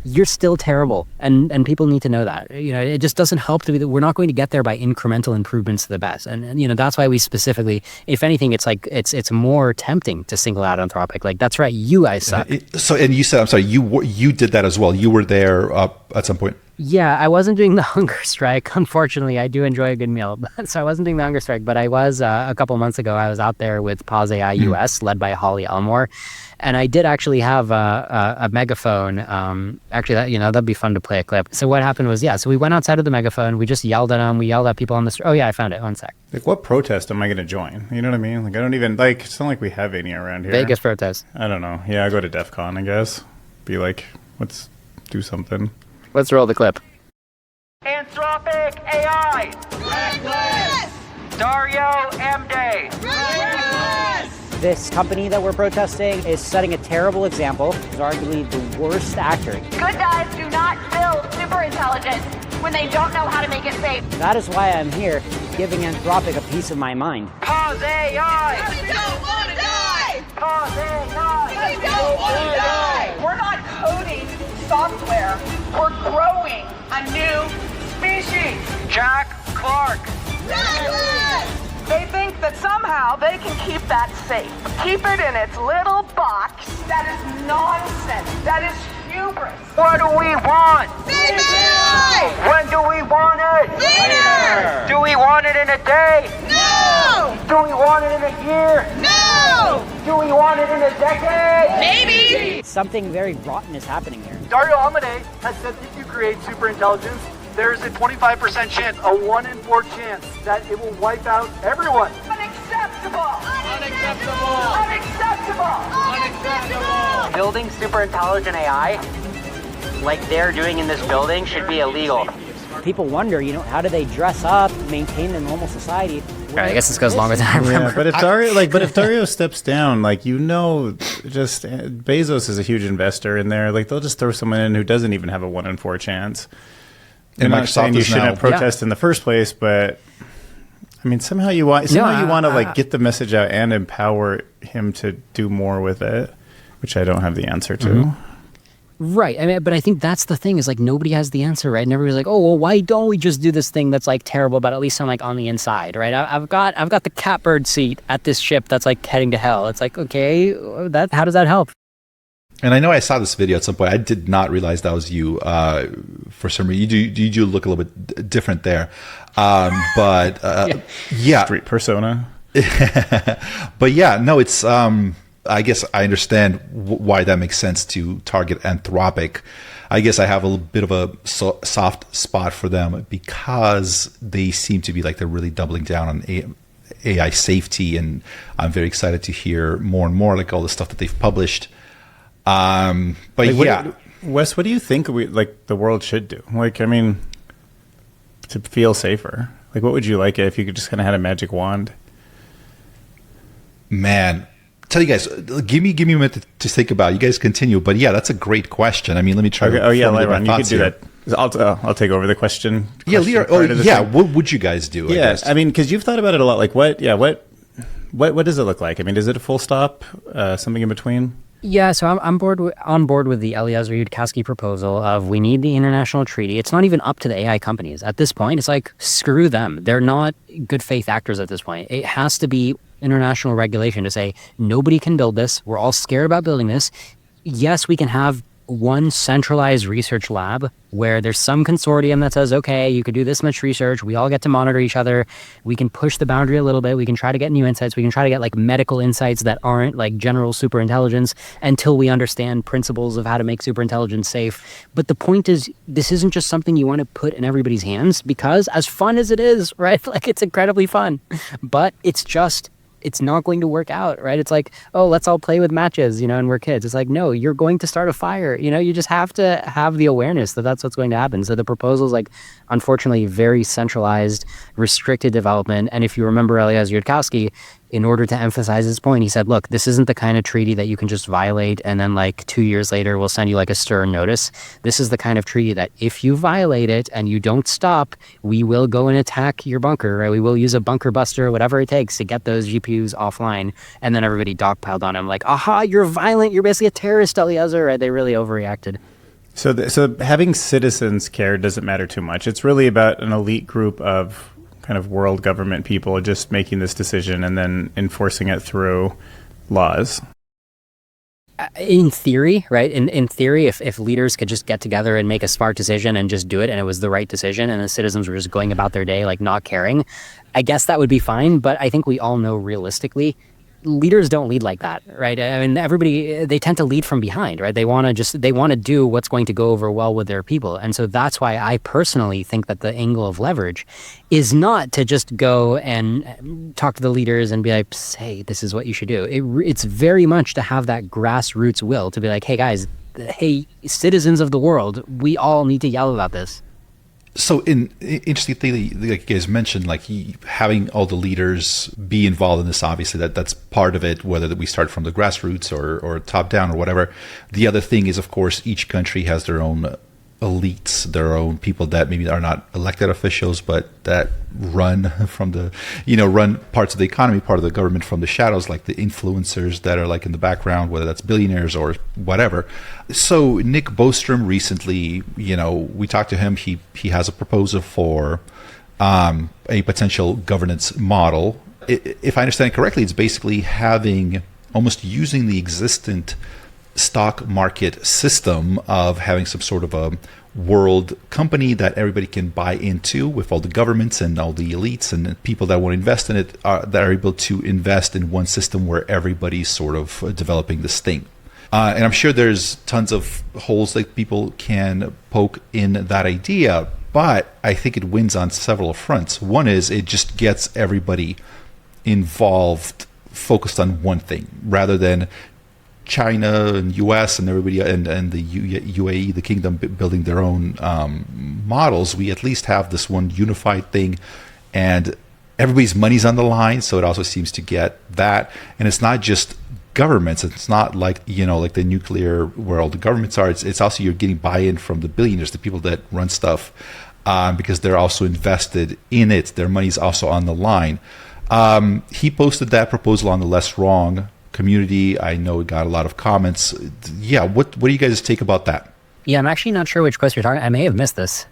you're still terrible, and people need to know that. It just doesn't help to be that we're not going to get there by incremental improvements to the best, and that's why we specifically, if anything, it's like it's more tempting to single out Anthropic. Like that's right, you guys suck. And you said, I'm sorry, you did that as well. You were there at some point. Yeah, I wasn't doing the hunger strike. Unfortunately, I do enjoy a good meal, so I wasn't doing the hunger strike. But I was a couple months ago. I was out there with Pause AI US, led by Holly Elmore. And I did actually have a megaphone. Actually, that'd be fun to play a clip. So what happened was, so we went outside of the megaphone. We just yelled at them. We yelled at people on the street. Oh, yeah, I found it. One sec. Like, what protest am I going to join? You know what I mean? Like, I don't even, it's not like we have any around here. Vegas protest. I don't know. Yeah, I go to DEF CON, I guess. Be like, let's do something. Let's roll the clip. Anthropic AI! Reckless! Dario M-Day! Reckless! This company that we're protesting is setting a terrible example. It's arguably the worst actor. Good guys do not build superintelligence when they don't know how to make it safe. That is why I'm here, giving Anthropic a piece of my mind. Pause AI! We don't want to die! Pause AI! We don't want to die! We're not coding software. We're growing a new species. Jack Clark. Reckless! They think that somehow they can keep that safe. Keep it in its little box. That is nonsense. That is hubris. What do we want? Safe AI! When do we want it? Later! Do we want it in a day? No! Do we want it in a year? No! Do we want it in a decade? Maybe! Something very rotten is happening here. Dario Amodei has said that if you create superintelligence, there's a 25% chance, a 1 in 4 chance, that it will wipe out everyone. Unacceptable! Unacceptable! Unacceptable! Unacceptable! Building super intelligent AI, like they're doing in this building, should be illegal. People wonder, how do they dress up, maintain a normal society? I guess this goes longer than I remember. Yeah, but if Dario steps down, just Bezos is a huge investor in there. Like, they'll just throw someone in who doesn't even have a 1 in 4 chance. And I'm not saying you shouldn't protest in the first place, but I mean, somehow you want to get the message out and empower him to do more with it, which I don't have the answer to. Mm-hmm. Right. But I think that's the thing is nobody has the answer, right? And everybody's like, oh, well, why don't we just do this thing that's terrible, but at least I'm on the inside, right? I've got the catbird seat at this ship that's heading to hell. It's okay, how does that help? And I know I saw this video at some point. I did not realize that was you. For some reason, you do look a little bit different there. Yeah, street persona. But yeah, no, it's. I guess I understand why that makes sense to target Anthropic. I guess I have a little bit of a soft spot for them because they seem to be they're really doubling down on AI safety, and I'm very excited to hear more and more all the stuff that they've published. Wes, what do you think the world should do? To feel safer. What would you like if you could just kind of had a magic wand? Man, tell you guys, give me a minute to think about it. You guys continue, but yeah, that's a great question. Let me try. Okay. Oh yeah, Liron, you could do that. I'll take over the question. Yeah, Liron. What would you guys do? I guess. Because you've thought about it a lot. What does it look like? Is it a full stop? Something in between? Yeah, so I'm on board with the Eliezer Yudkowsky proposal of we need the international treaty. It's not even up to the AI companies. At this point, it's screw them. They're not good faith actors at this point. It has to be international regulation to say nobody can build this. We're all scared about building this. Yes, we can have one centralized research lab where there's some consortium that says, okay, you could do this much research. We all get to monitor each other. We can push the boundary a little bit. We can try to get new insights. We can try to get medical insights that aren't general superintelligence until we understand principles of how to make superintelligence safe. But the point is, this isn't just something you want to put in everybody's hands because as fun as it is, right? It's incredibly fun, but it's not going to work out, right? It's oh, let's all play with matches, and we're kids. It's no, you're going to start a fire. You just have to have the awareness that that's what's going to happen. So the proposal is unfortunately, very centralized, restricted development. And if you remember Eliezer Yudkowsky, in order to emphasize his point, he said, look, this isn't the kind of treaty that you can just violate and then 2 years later we'll send you a stern notice. This is the kind of treaty that if you violate it and you don't stop, we will go and attack your bunker, right? We will use a bunker buster or whatever it takes to get those GPUs offline. And then everybody dogpiled on him aha, you're violent, you're basically a terrorist, Eliezer, right? They really overreacted. So having citizens care doesn't matter too much. It's really about an elite group of kind of world government people just making this decision and then enforcing it through laws. In theory, right? In theory, if leaders could just get together and make a smart decision and just do it and it was the right decision and the citizens were just going about their day not caring, I guess that would be fine. But I think we all know realistically, leaders don't lead like that, right? Everybody, they tend to lead from behind, right? They want to do what's going to go over well with their people. And so that's why I personally think that the angle of leverage is not to just go and talk to the leaders and be hey, this is what you should do. It's very much to have that grassroots will to be hey guys, hey, citizens of the world, we all need to yell about this. So, interesting thing, you guys mentioned, having all the leaders be involved in this. Obviously, that's part of it. Whether we start from the grassroots or top down or whatever. The other thing is, of course, each country has their own elites, their own people that maybe are not elected officials, but that run from the, run parts of the economy, part of the government from the shadows, like the influencers that are in the background, whether that's billionaires or whatever. So Nick Bostrom recently, we talked to him. He has a proposal for a potential governance model. If I understand it correctly, it's basically almost using the existent stock market system of having some sort of a world company that everybody can buy into, with all the governments and all the elites and people that want to invest in it that are able to invest in one system where everybody's sort of developing this thing. And I'm sure there's tons of holes that people can poke in that idea. But I think it wins on several fronts. One is it just gets everybody involved, focused on one thing, rather than China and U.S. and everybody and the UAE, the kingdom, building their own models. We at least have this one unified thing, and everybody's money's on the line. So it also seems to get that, and it's not just governments. It's not like like the nuclear world. The governments are. It's also you're getting buy-in from the billionaires, the people that run stuff, because they're also invested in it. Their money's also on the line. He posted that proposal on the Less Wrong community. I know it got a lot of comments. Yeah, what do you guys take about that? Yeah, I'm actually not sure which post you're talking. I may have missed this.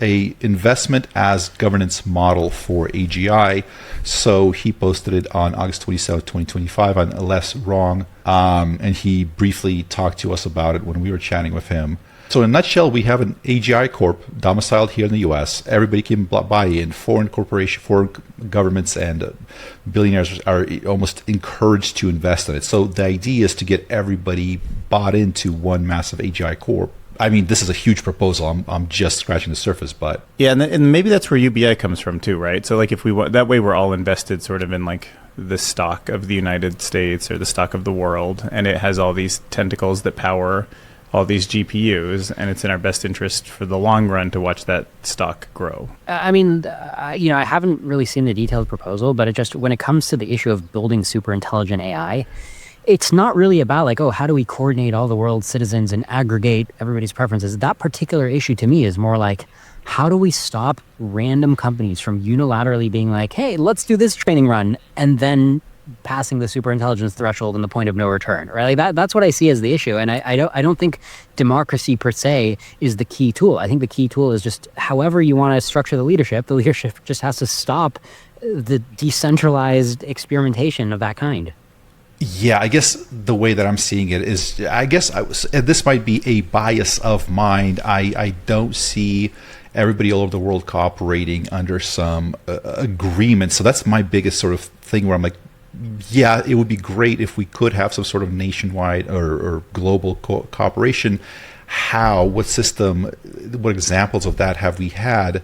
A investment as governance model for AGI. So he posted it on August 27, 2025 on Less Wrong. And he briefly talked to us about it when we were chatting with him. So in a nutshell, we have an AGI Corp domiciled here in the U.S. Everybody can buy in. Foreign governments and billionaires are almost encouraged to invest in it. So the idea is to get everybody bought into one massive AGI Corp. I mean, this is a huge proposal. I'm just scratching the surface, but yeah, and maybe that's where UBI comes from too, right? So like if we want that way, we're all invested sort of in like the stock of the United States or the stock of the world, and it has all these tentacles that power all these GPUs, and it's in our best interest for the long run to watch that stock grow. I mean, I haven't really seen the detailed proposal, but it just, when it comes to the issue of building super intelligent AI, it's not really about like, oh, how do we coordinate all the world's citizens and aggregate everybody's preferences? That particular issue to me is more like, how do we stop random companies from unilaterally being like, hey, let's do this training run, and then passing the superintelligence threshold and the point of no return, right? Like that's what I see as the issue. And I don't think democracy per se is the key tool. I think the key tool is just however you want to structure the leadership just has to stop the decentralized experimentation of that kind. Yeah, I guess the way that I'm seeing it is, this might be a bias of mine. I don't see everybody all over the world cooperating under some agreement. So that's my biggest sort of thing where I'm like, yeah, it would be great if we could have some sort of nationwide or global cooperation. How? What system? What examples of that have we had?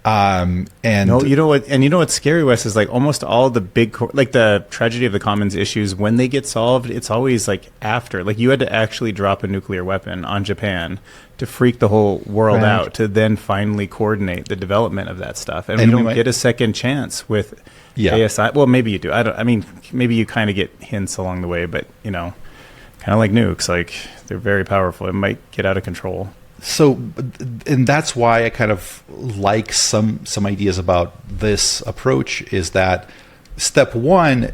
And no, you know what? And you know what's scary, Wes, is like almost all the big, like the tragedy of the commons issues, when they get solved, it's always like after. Like you had to actually drop a nuclear weapon on Japan to freak the whole world out to then finally coordinate the development of that stuff. And we don't get a second chance with ASI. Well, maybe you do. I mean, maybe you kind of get hints along the way, but kind of like nukes, like they're very powerful. It might get out of control. So, and that's why I kind of like some ideas about this approach is that step one,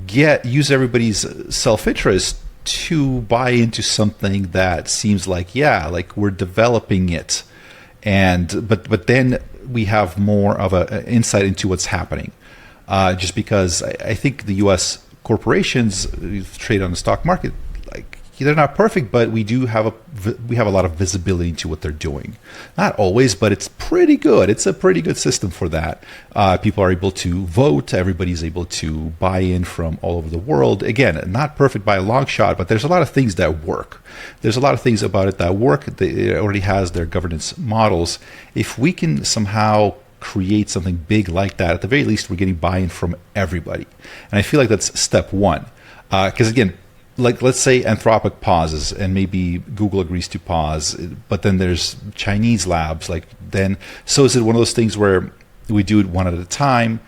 use everybody's self-interest to buy into something that seems like, we're developing it. But then we have more of an insight into what's happening. Just because I think the U.S. corporations trade on the stock market, they're not perfect, but we have a lot of visibility into what they're doing. Not always, but it's pretty good. It's a pretty good system for that. People are able to vote. Everybody's able to buy in from all over the world. Again, not perfect by a long shot, but there's a lot of things that work. There's a lot of things about it that work. It already has their governance models. If we can somehow create something big like that, at the very least, we're getting buy-in from everybody. And I feel like that's step one. Because again, like let's say Anthropic pauses and maybe Google agrees to pause, but then there's Chinese labs. So is it one of those things where we do it one at a time,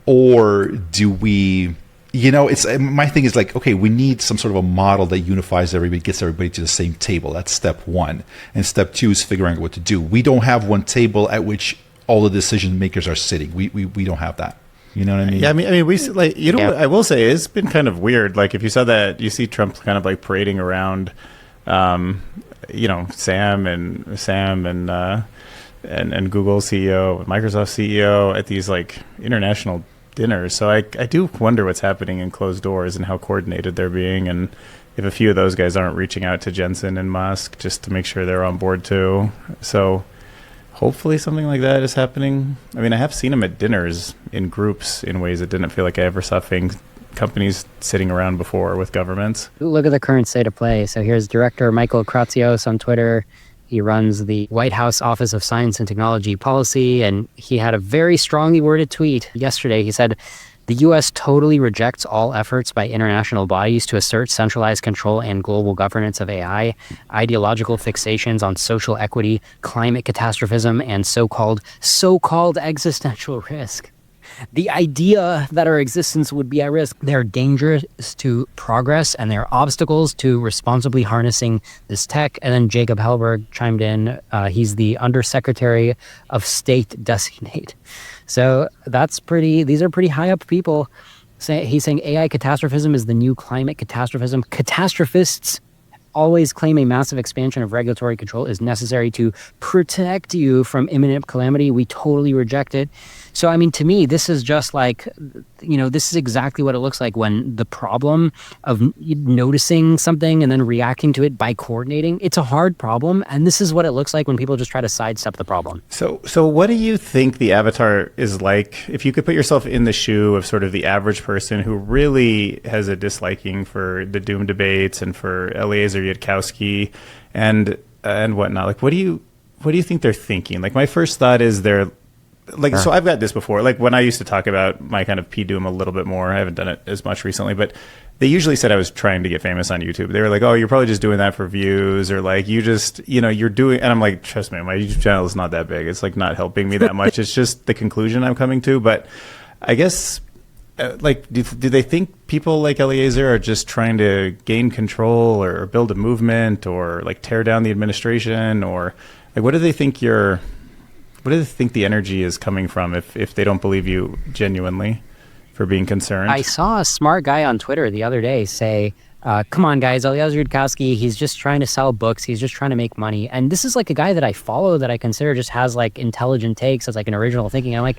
or do we? It's my thing is like, okay, we need some sort of a model that unifies everybody, gets everybody to the same table. That's step one, and step two is figuring out what to do. We don't have one table at which all the decision makers are sitting. We don't have that. You know what I mean? Yeah, I mean, we like, what I will say, it's been kind of weird. Like, if you saw that, you see Trump kind of like parading around, Sam and Google CEO, and Microsoft CEO at these like international dinners. So I do wonder what's happening in closed doors and how coordinated they're being, and if a few of those guys aren't reaching out to Jensen and Musk just to make sure they're on board too. So hopefully something like that is happening. I mean, I have seen them at dinners in groups in ways that didn't feel like I ever saw companies sitting around before with governments. Look at the current state of play. So here's Director Michael Kratsios on Twitter He runs the White House Office of Science and Technology Policy, and he had a very strongly worded tweet yesterday. He said, "The U.S. totally rejects all efforts by international bodies to assert centralized control and global governance of AI, ideological fixations on social equity, climate catastrophism, and so-called existential risk." The idea that our existence would be at risk, they're dangerous to progress and they're obstacles to responsibly harnessing this tech. And then Jacob Hellberg chimed in. He's the Undersecretary of State designate. So these are pretty high up people. He's saying AI catastrophism is the new climate catastrophism. Catastrophists always claim a massive expansion of regulatory control is necessary to protect you from imminent calamity. We totally reject it. So, I mean, to me, this is just like, this is exactly what it looks like when the problem of noticing something and then reacting to it by coordinating, it's a hard problem. And this is what it looks like when people just try to sidestep the problem. So what do you think the avatar is like? If you could put yourself in the shoe of sort of the average person who really has a disliking for the Doom debates and for Eliezer Yudkowsky and whatnot, like, what do you think they're thinking? Like, my first thought is they're like, so I've got this before, like when I used to talk about my kind of P-Doom a little bit more. I haven't done it as much recently, but they usually said I was trying to get famous on YouTube. They were like, "Oh, you're probably just doing that for views," or like, "You just, you're doing," and I'm like, "Trust me, my YouTube channel is not that big. It's like not helping me that much. It's just the conclusion I'm coming to." But I guess, like, do they think people like Eliezer are just trying to gain control or build a movement or like tear down the administration, or like, what do they think the energy is coming from if they don't believe you genuinely for being concerned? I saw a smart guy on Twitter the other day say, come on, guys, Eliezer Yudkowsky, he's just trying to sell books. He's just trying to make money. And this is like a guy that I follow that I consider just has like intelligent takes, has like an original thinking. I'm like,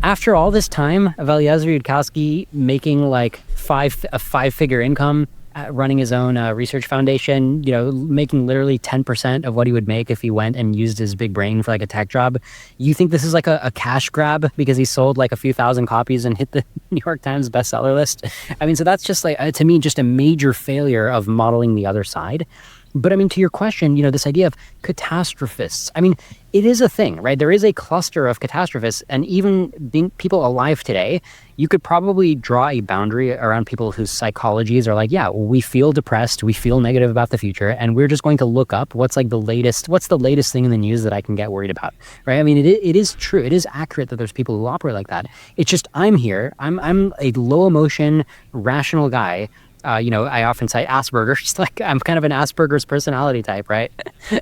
after all this time of Eliezer Yudkowsky making like a five-figure income, running his own research foundation, making literally 10% of what he would make if he went and used his big brain for like a tech job. You think this is like a cash grab because he sold like a few thousand copies and hit the New York Times bestseller list? I mean, so that's just like, to me, just a major failure of modeling the other side. But I mean, to your question, this idea of catastrophists, I mean, it is a thing, right? There is a cluster of catastrophists, and even being people alive today, you could probably draw a boundary around people whose psychologies are like, yeah, we feel depressed, we feel negative about the future, and we're just going to look up what's the latest thing in the news that I can get worried about, right? I mean, it is true, it is accurate that there's people who operate like that. It's just, I'm a low emotion, rational guy. I often cite Asperger's, like I'm kind of an Asperger's personality type, right?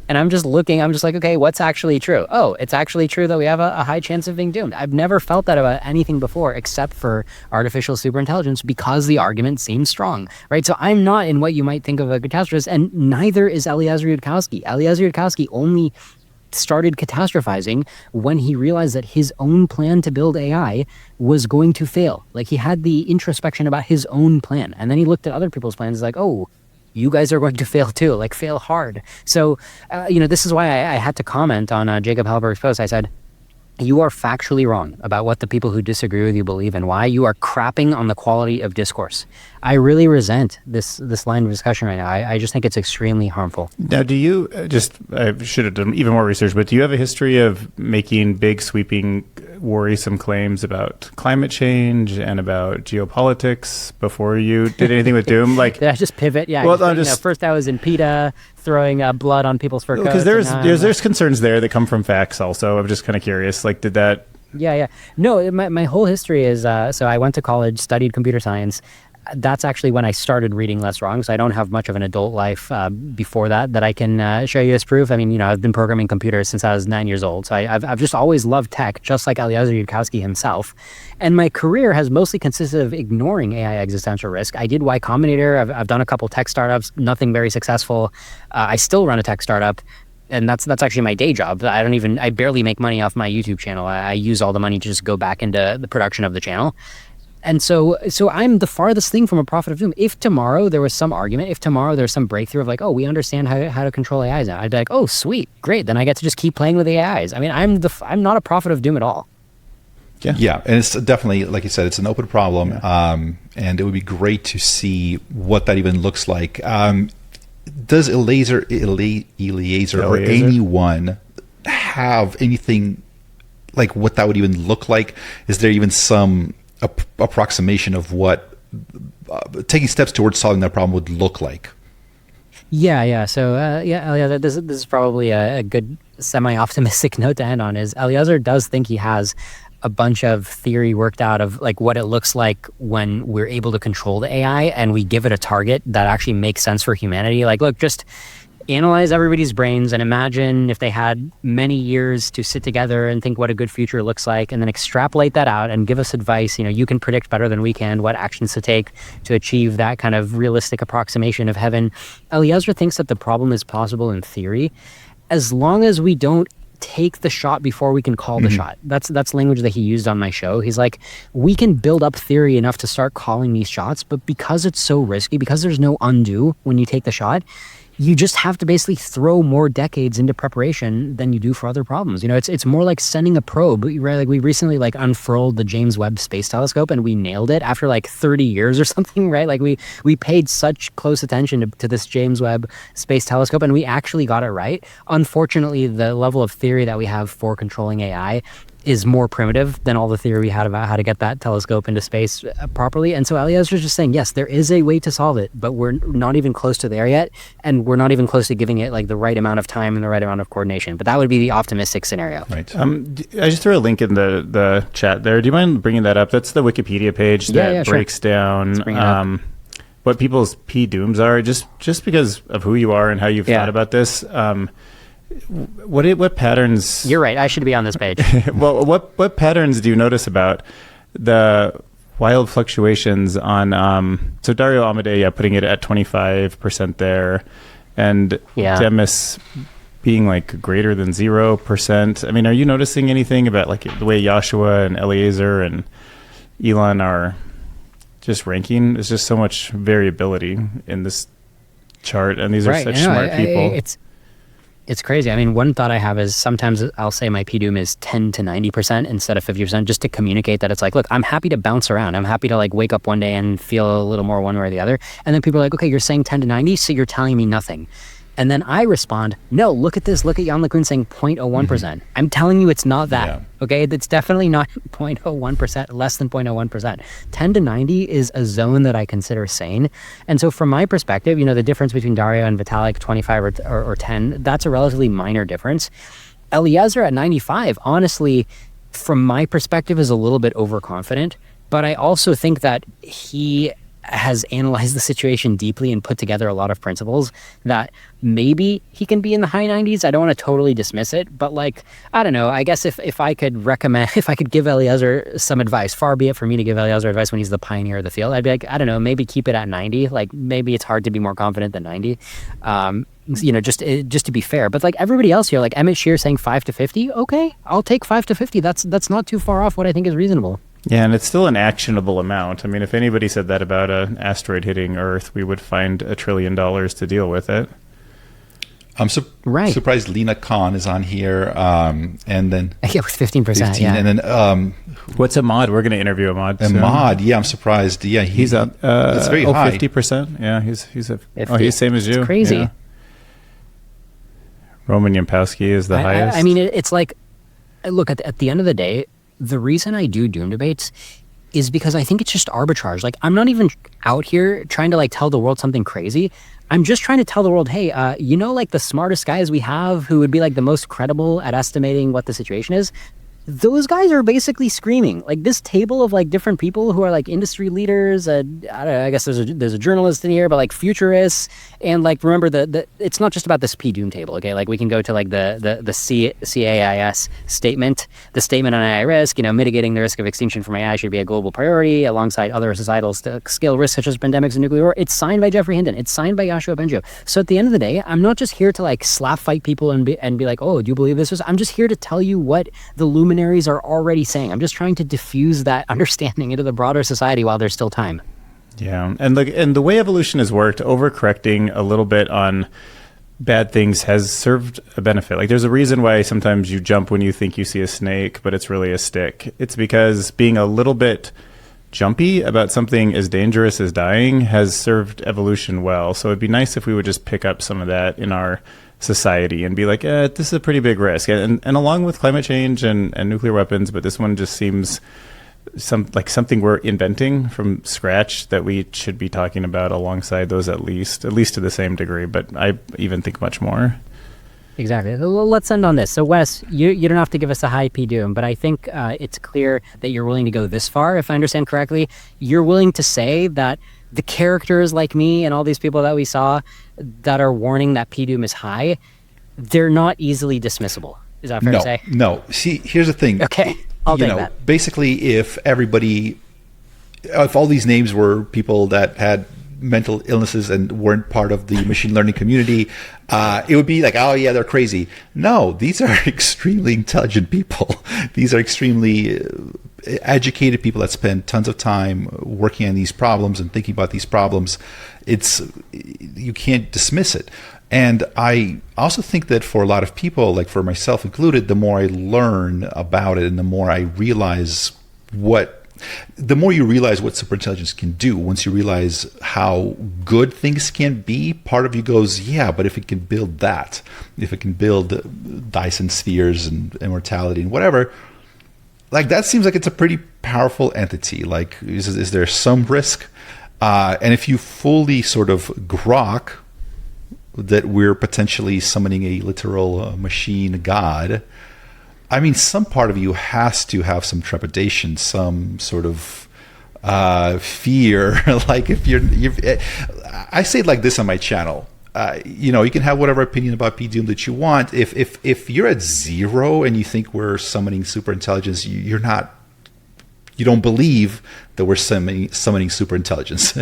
And I'm just like, okay, what's actually true? Oh, it's actually true that we have a high chance of being doomed. I've never felt that about anything before except for artificial superintelligence because the argument seems strong, right? So I'm not in what you might think of a catastrophist, and neither is Eliezer Yudkowsky. Eliezer Yudkowsky only started catastrophizing when he realized that his own plan to build AI was going to fail. Like, he had the introspection about his own plan, and then he looked at other people's plans like, oh, you guys are going to fail too, like fail hard. So, this is why I had to comment on Jacob Hellberg's post. I said, you are factually wrong about what the people who disagree with you believe and why. You are crapping on the quality of discourse. I really resent this line of discussion right now. I just think it's extremely harmful. Now, do you I should have done even more research, but do you have a history of making big, sweeping, worrisome claims about climate change and about geopolitics before you did anything with Doom? Like, did I just pivot? Yeah. Well, first I was in PETA, throwing blood on people's fur coats. Because there's concerns there that come from facts also. I'm just kind of curious. Like, did that... Yeah. No, my whole history is, so I went to college, studied computer science. That's actually when I started reading Less Wrong, so I don't have much of an adult life before that I can show you as proof. I mean, I've been programming computers since I was 9 years old, so I've just always loved tech, just like Eliezer Yudkowsky himself. And my career has mostly consisted of ignoring AI existential risk. I did Y Combinator. I've done a couple tech startups, nothing very successful. I still run a tech startup. And that's actually my day job. I barely make money off my YouTube channel. I use all the money to just go back into the production of the channel. And so I'm the farthest thing from a prophet of doom. If tomorrow there was some argument, if tomorrow there's some breakthrough of like, oh, we understand how to control AIs now, I'd be like, oh, sweet, great. Then I get to just keep playing with AIs. I mean, I'm not a prophet of doom at all. Yeah, and it's definitely, like you said, it's an open problem, and it would be great to see what that even looks like. does Eliezer or anyone have anything like what that would even look like? Is there even some approximation of what taking steps towards solving that problem would look like? Yeah. So, Eliezer, this is probably a good semi-optimistic note to end on. Is Eliezer does think he has a bunch of theory worked out of like what it looks like when we're able to control the AI and we give it a target that actually makes sense for humanity. Like, look, just analyze everybody's brains and imagine if they had many years to sit together and think what a good future looks like, and then extrapolate that out and give us advice. You can predict better than we can what actions to take to achieve that kind of realistic approximation of heaven. Eliezer thinks that the problem is possible in theory, as long as we don't take the shot before we can call the shot. That's language that he used on my show. He's like, we can build up theory enough to start calling these shots, but because it's so risky, because there's no undo when you take the shot, you just have to basically throw more decades into preparation than you do for other problems. It's more like sending a probe. Right? Like we recently unfurled the James Webb Space Telescope and we nailed it after 30 years or something, right? Like we paid such close attention to this James Webb Space Telescope and we actually got it right. Unfortunately, the level of theory that we have for controlling AI is more primitive than all the theory we had about how to get that telescope into space properly. And so Eliezer's just saying, yes, there is a way to solve it, but we're not even close to there yet. And we're not even close to giving it the right amount of time and the right amount of coordination. But that would be the optimistic scenario. Right. I just threw a link in the chat there. Do you mind bringing that up? That's the Wikipedia page that breaks down what people's P-dooms are, just because of who you are and how you've thought about this. What patterns? You're right. I should be on this page. Well, what patterns do you notice about the wild fluctuations on? So Dario Amodei, putting it at 25% there, and Demis being greater than 0%. I mean, are you noticing anything about the way Joshua and Eliezer and Elon are just ranking? There's just so much variability in this chart, and these are such smart people. It's crazy. I mean, one thought I have is sometimes I'll say my P-doom is 10 to 90% instead of 50%, just to communicate that it's look, I'm happy to bounce around. I'm happy to wake up one day and feel a little more one way or the other. And then people are like, okay, you're saying 10 to 90, so you're telling me nothing. And then I respond, no, look at this. Look at Jan LeCun saying 0.01%. I'm telling you it's not that. Yeah. Okay, it's definitely not 0.01%, less than 0.01%. 10 to 90 is a zone that I consider sane. And so from my perspective, the difference between Dario and Vitalik, 25 or 10, that's a relatively minor difference. Eliezer at 95, honestly, from my perspective, is a little bit overconfident. But I also think that he has analyzed the situation deeply and put together a lot of principles that maybe he can be in the high 90s. I don't want to totally dismiss it, but I don't know. I guess if I could give Eliezer some advice, far be it for me to give Eliezer advice when he's the pioneer of the field, I'd be I don't know, maybe keep it at 90. Maybe it's hard to be more confident than 90. Just to be fair. But everybody else here, Emmett Shear saying 5 to 50, okay, I'll take 5 to 50. That's not too far off what I think is reasonable. Yeah, and it's still an actionable amount. I mean, if anybody said that about an asteroid hitting Earth, we would find $1 trillion to deal with it. I'm surprised Lena Khan is on here, and then with 15%. Yeah, and then what's Ahmad? We're going to interview Ahmad. Ahmad, I'm surprised. Yeah, he's up. It's very high. 50%. Yeah, he's he's same as you. It's crazy. Yeah. Roman Yampowski is the highest. I mean, it's look at the end of the day. The reason I do Doom debates is because I think it's just arbitrage. I'm not even out here trying to tell the world something crazy. I'm just trying to tell the world, hey, the smartest guys we have who would be the most credible at estimating what the situation is, those guys are basically screaming. This table of different people who are industry leaders. I don't know, I guess there's a journalist in here, but futurists, and remember the it's not just about this P-doom table. Okay, we can go to the CAIS statement, the statement on AI risk. Mitigating the risk of extinction from AI should be a global priority alongside other societal scale risks such as pandemics and nuclear war. It's signed by Jeffrey Hinton. It's signed by Yoshua Bengio. So at the end of the day, I'm not just here to slap fight people and be like, oh, do you believe this? I'm just here to tell you what the luminaries are already saying. I'm just trying to diffuse that understanding into the broader society while there's still time. Yeah, and the way evolution has worked, overcorrecting a little bit on bad things has served a benefit. There's a reason why sometimes you jump when you think you see a snake, but it's really a stick. It's because being a little bit jumpy about something as dangerous as dying has served evolution well. So it'd be nice if we would just pick up some of that in our society and be like, this is a pretty big risk. And along with climate change and nuclear weapons, but this one just seems something we're inventing from scratch that we should be talking about alongside those at least to the same degree, but I even think much more. Exactly. Let's end on this. So, Wes, you don't have to give us a high P doom, but I think it's clear that you're willing to go this far, if I understand correctly. You're willing to say that the characters like me and all these people that we saw that are warning that P doom is high, they're not easily dismissible. Is that fair to say? No. See, here's the thing. Okay, I'll take that. Basically, if all these names were people that had mental illnesses and weren't part of the machine learning community, it would be like, oh yeah, they're crazy. No, these are extremely intelligent people. These are extremely educated people that spend tons of time working on these problems and thinking about these problems. You can't dismiss it. And I also think that for a lot of people, like for myself included, the more I learn about it and the more I realize the more you realize what superintelligence can do, once you realize how good things can be, part of you goes, yeah, but if it can build that, if it can build Dyson spheres and immortality and whatever, like that seems like it's a pretty powerful entity. Like, is there some risk? And if you fully sort of grok that we're potentially summoning a literal machine god, I mean, some part of you has to have some trepidation, some sort of fear. Like if I say it like this on my channel. You can have whatever opinion about P-Doom that you want. If you're at 0 and you think we're summoning super intelligence, you don't believe that we're summoning super intelligence.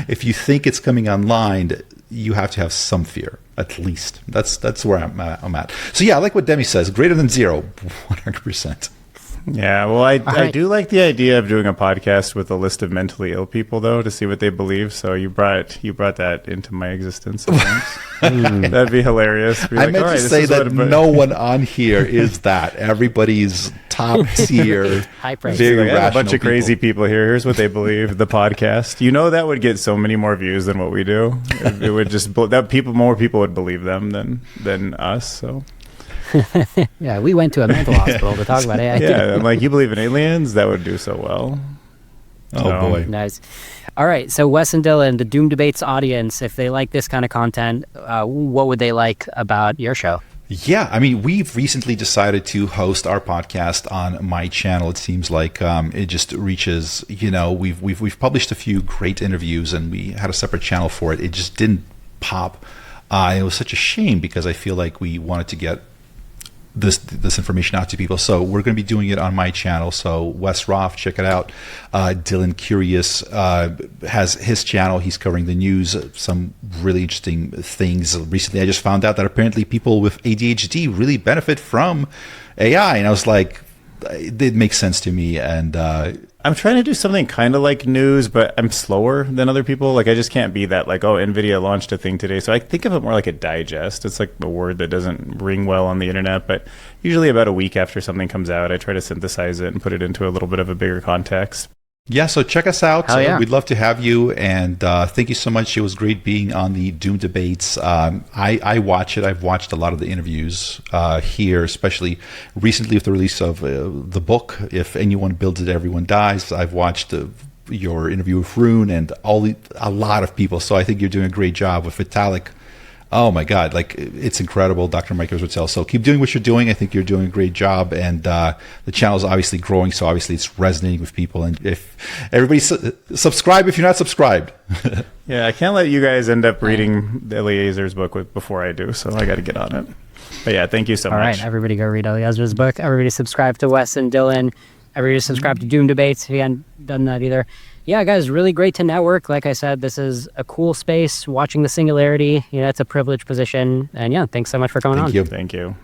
If you think it's coming online, you have to have some fear, at least. That's where I'm at. So yeah, I like what Demi says. Greater than 0, 100%. Yeah, well, I do like the idea of doing a podcast with a list of mentally ill people, though, to see what they believe. So you brought that into my existence. That'd be hilarious. I meant to say that no one on here is that. Everybody's top tier, high praise. Very rational. A bunch of crazy people here. Here's what they believe. The podcast. That would get so many more views than what we do. It would just more people would believe them than us. So. Yeah, we went to a mental hospital to talk about AI. Yeah, I'm like, you believe in aliens? That would do so well. Oh, boy. Nice. All right, so Wes and Dylan, the Doom Debates audience, if they like this kind of content, what would they like about your show? Yeah, I mean, we've recently decided to host our podcast on my channel. It seems like it just reaches, we've published a few great interviews and we had a separate channel for it. It just didn't pop. It was such a shame because I feel like we wanted to get this information out to people. So we're going to be doing it on my channel. So Wes Roth, check it out. Dylan Curious has his channel. He's covering the news, some really interesting things. Recently, I just found out that apparently people with ADHD really benefit from AI. And I was like, it makes sense to me. And I'm trying to do something kind of like news, but I'm slower than other people. Like, I just can't be that, like, oh, NVIDIA launched a thing today. So I think of it more like a digest. It's like a word that doesn't ring well on the internet, but usually about a week after something comes out, I try to synthesize it and put it into a little bit of a bigger context. Yeah, so check us out. Yeah. We'd love to have you, and thank you so much. It was great being on the Doom Debates. I watch it. I've watched a lot of the interviews here, especially recently with the release of the book, If Anyone Builds It, Everyone Dies. I've watched your interview with Rune and a lot of people, so I think you're doing a great job with Vitalik. Oh my God, like it's incredible, Dr. Mike Israetel. So keep doing what you're doing. I think you're doing a great job, and the channel is obviously growing, so obviously it's resonating with people. And if everybody subscribe if you're not subscribed. Yeah, I can't let you guys end up reading Eliezer's book before I do, so I got to get on it. But yeah, thank you so much. All right, everybody go read Eliezer's book. Everybody subscribe to Wes and Dylan. Everybody subscribe to Doom Debates if you haven't done that either. Yeah, guys, really great to network. Like I said, this is a cool space. Watching the singularity, it's a privileged position. And yeah, thanks so much for coming on. Thank you. Thank you.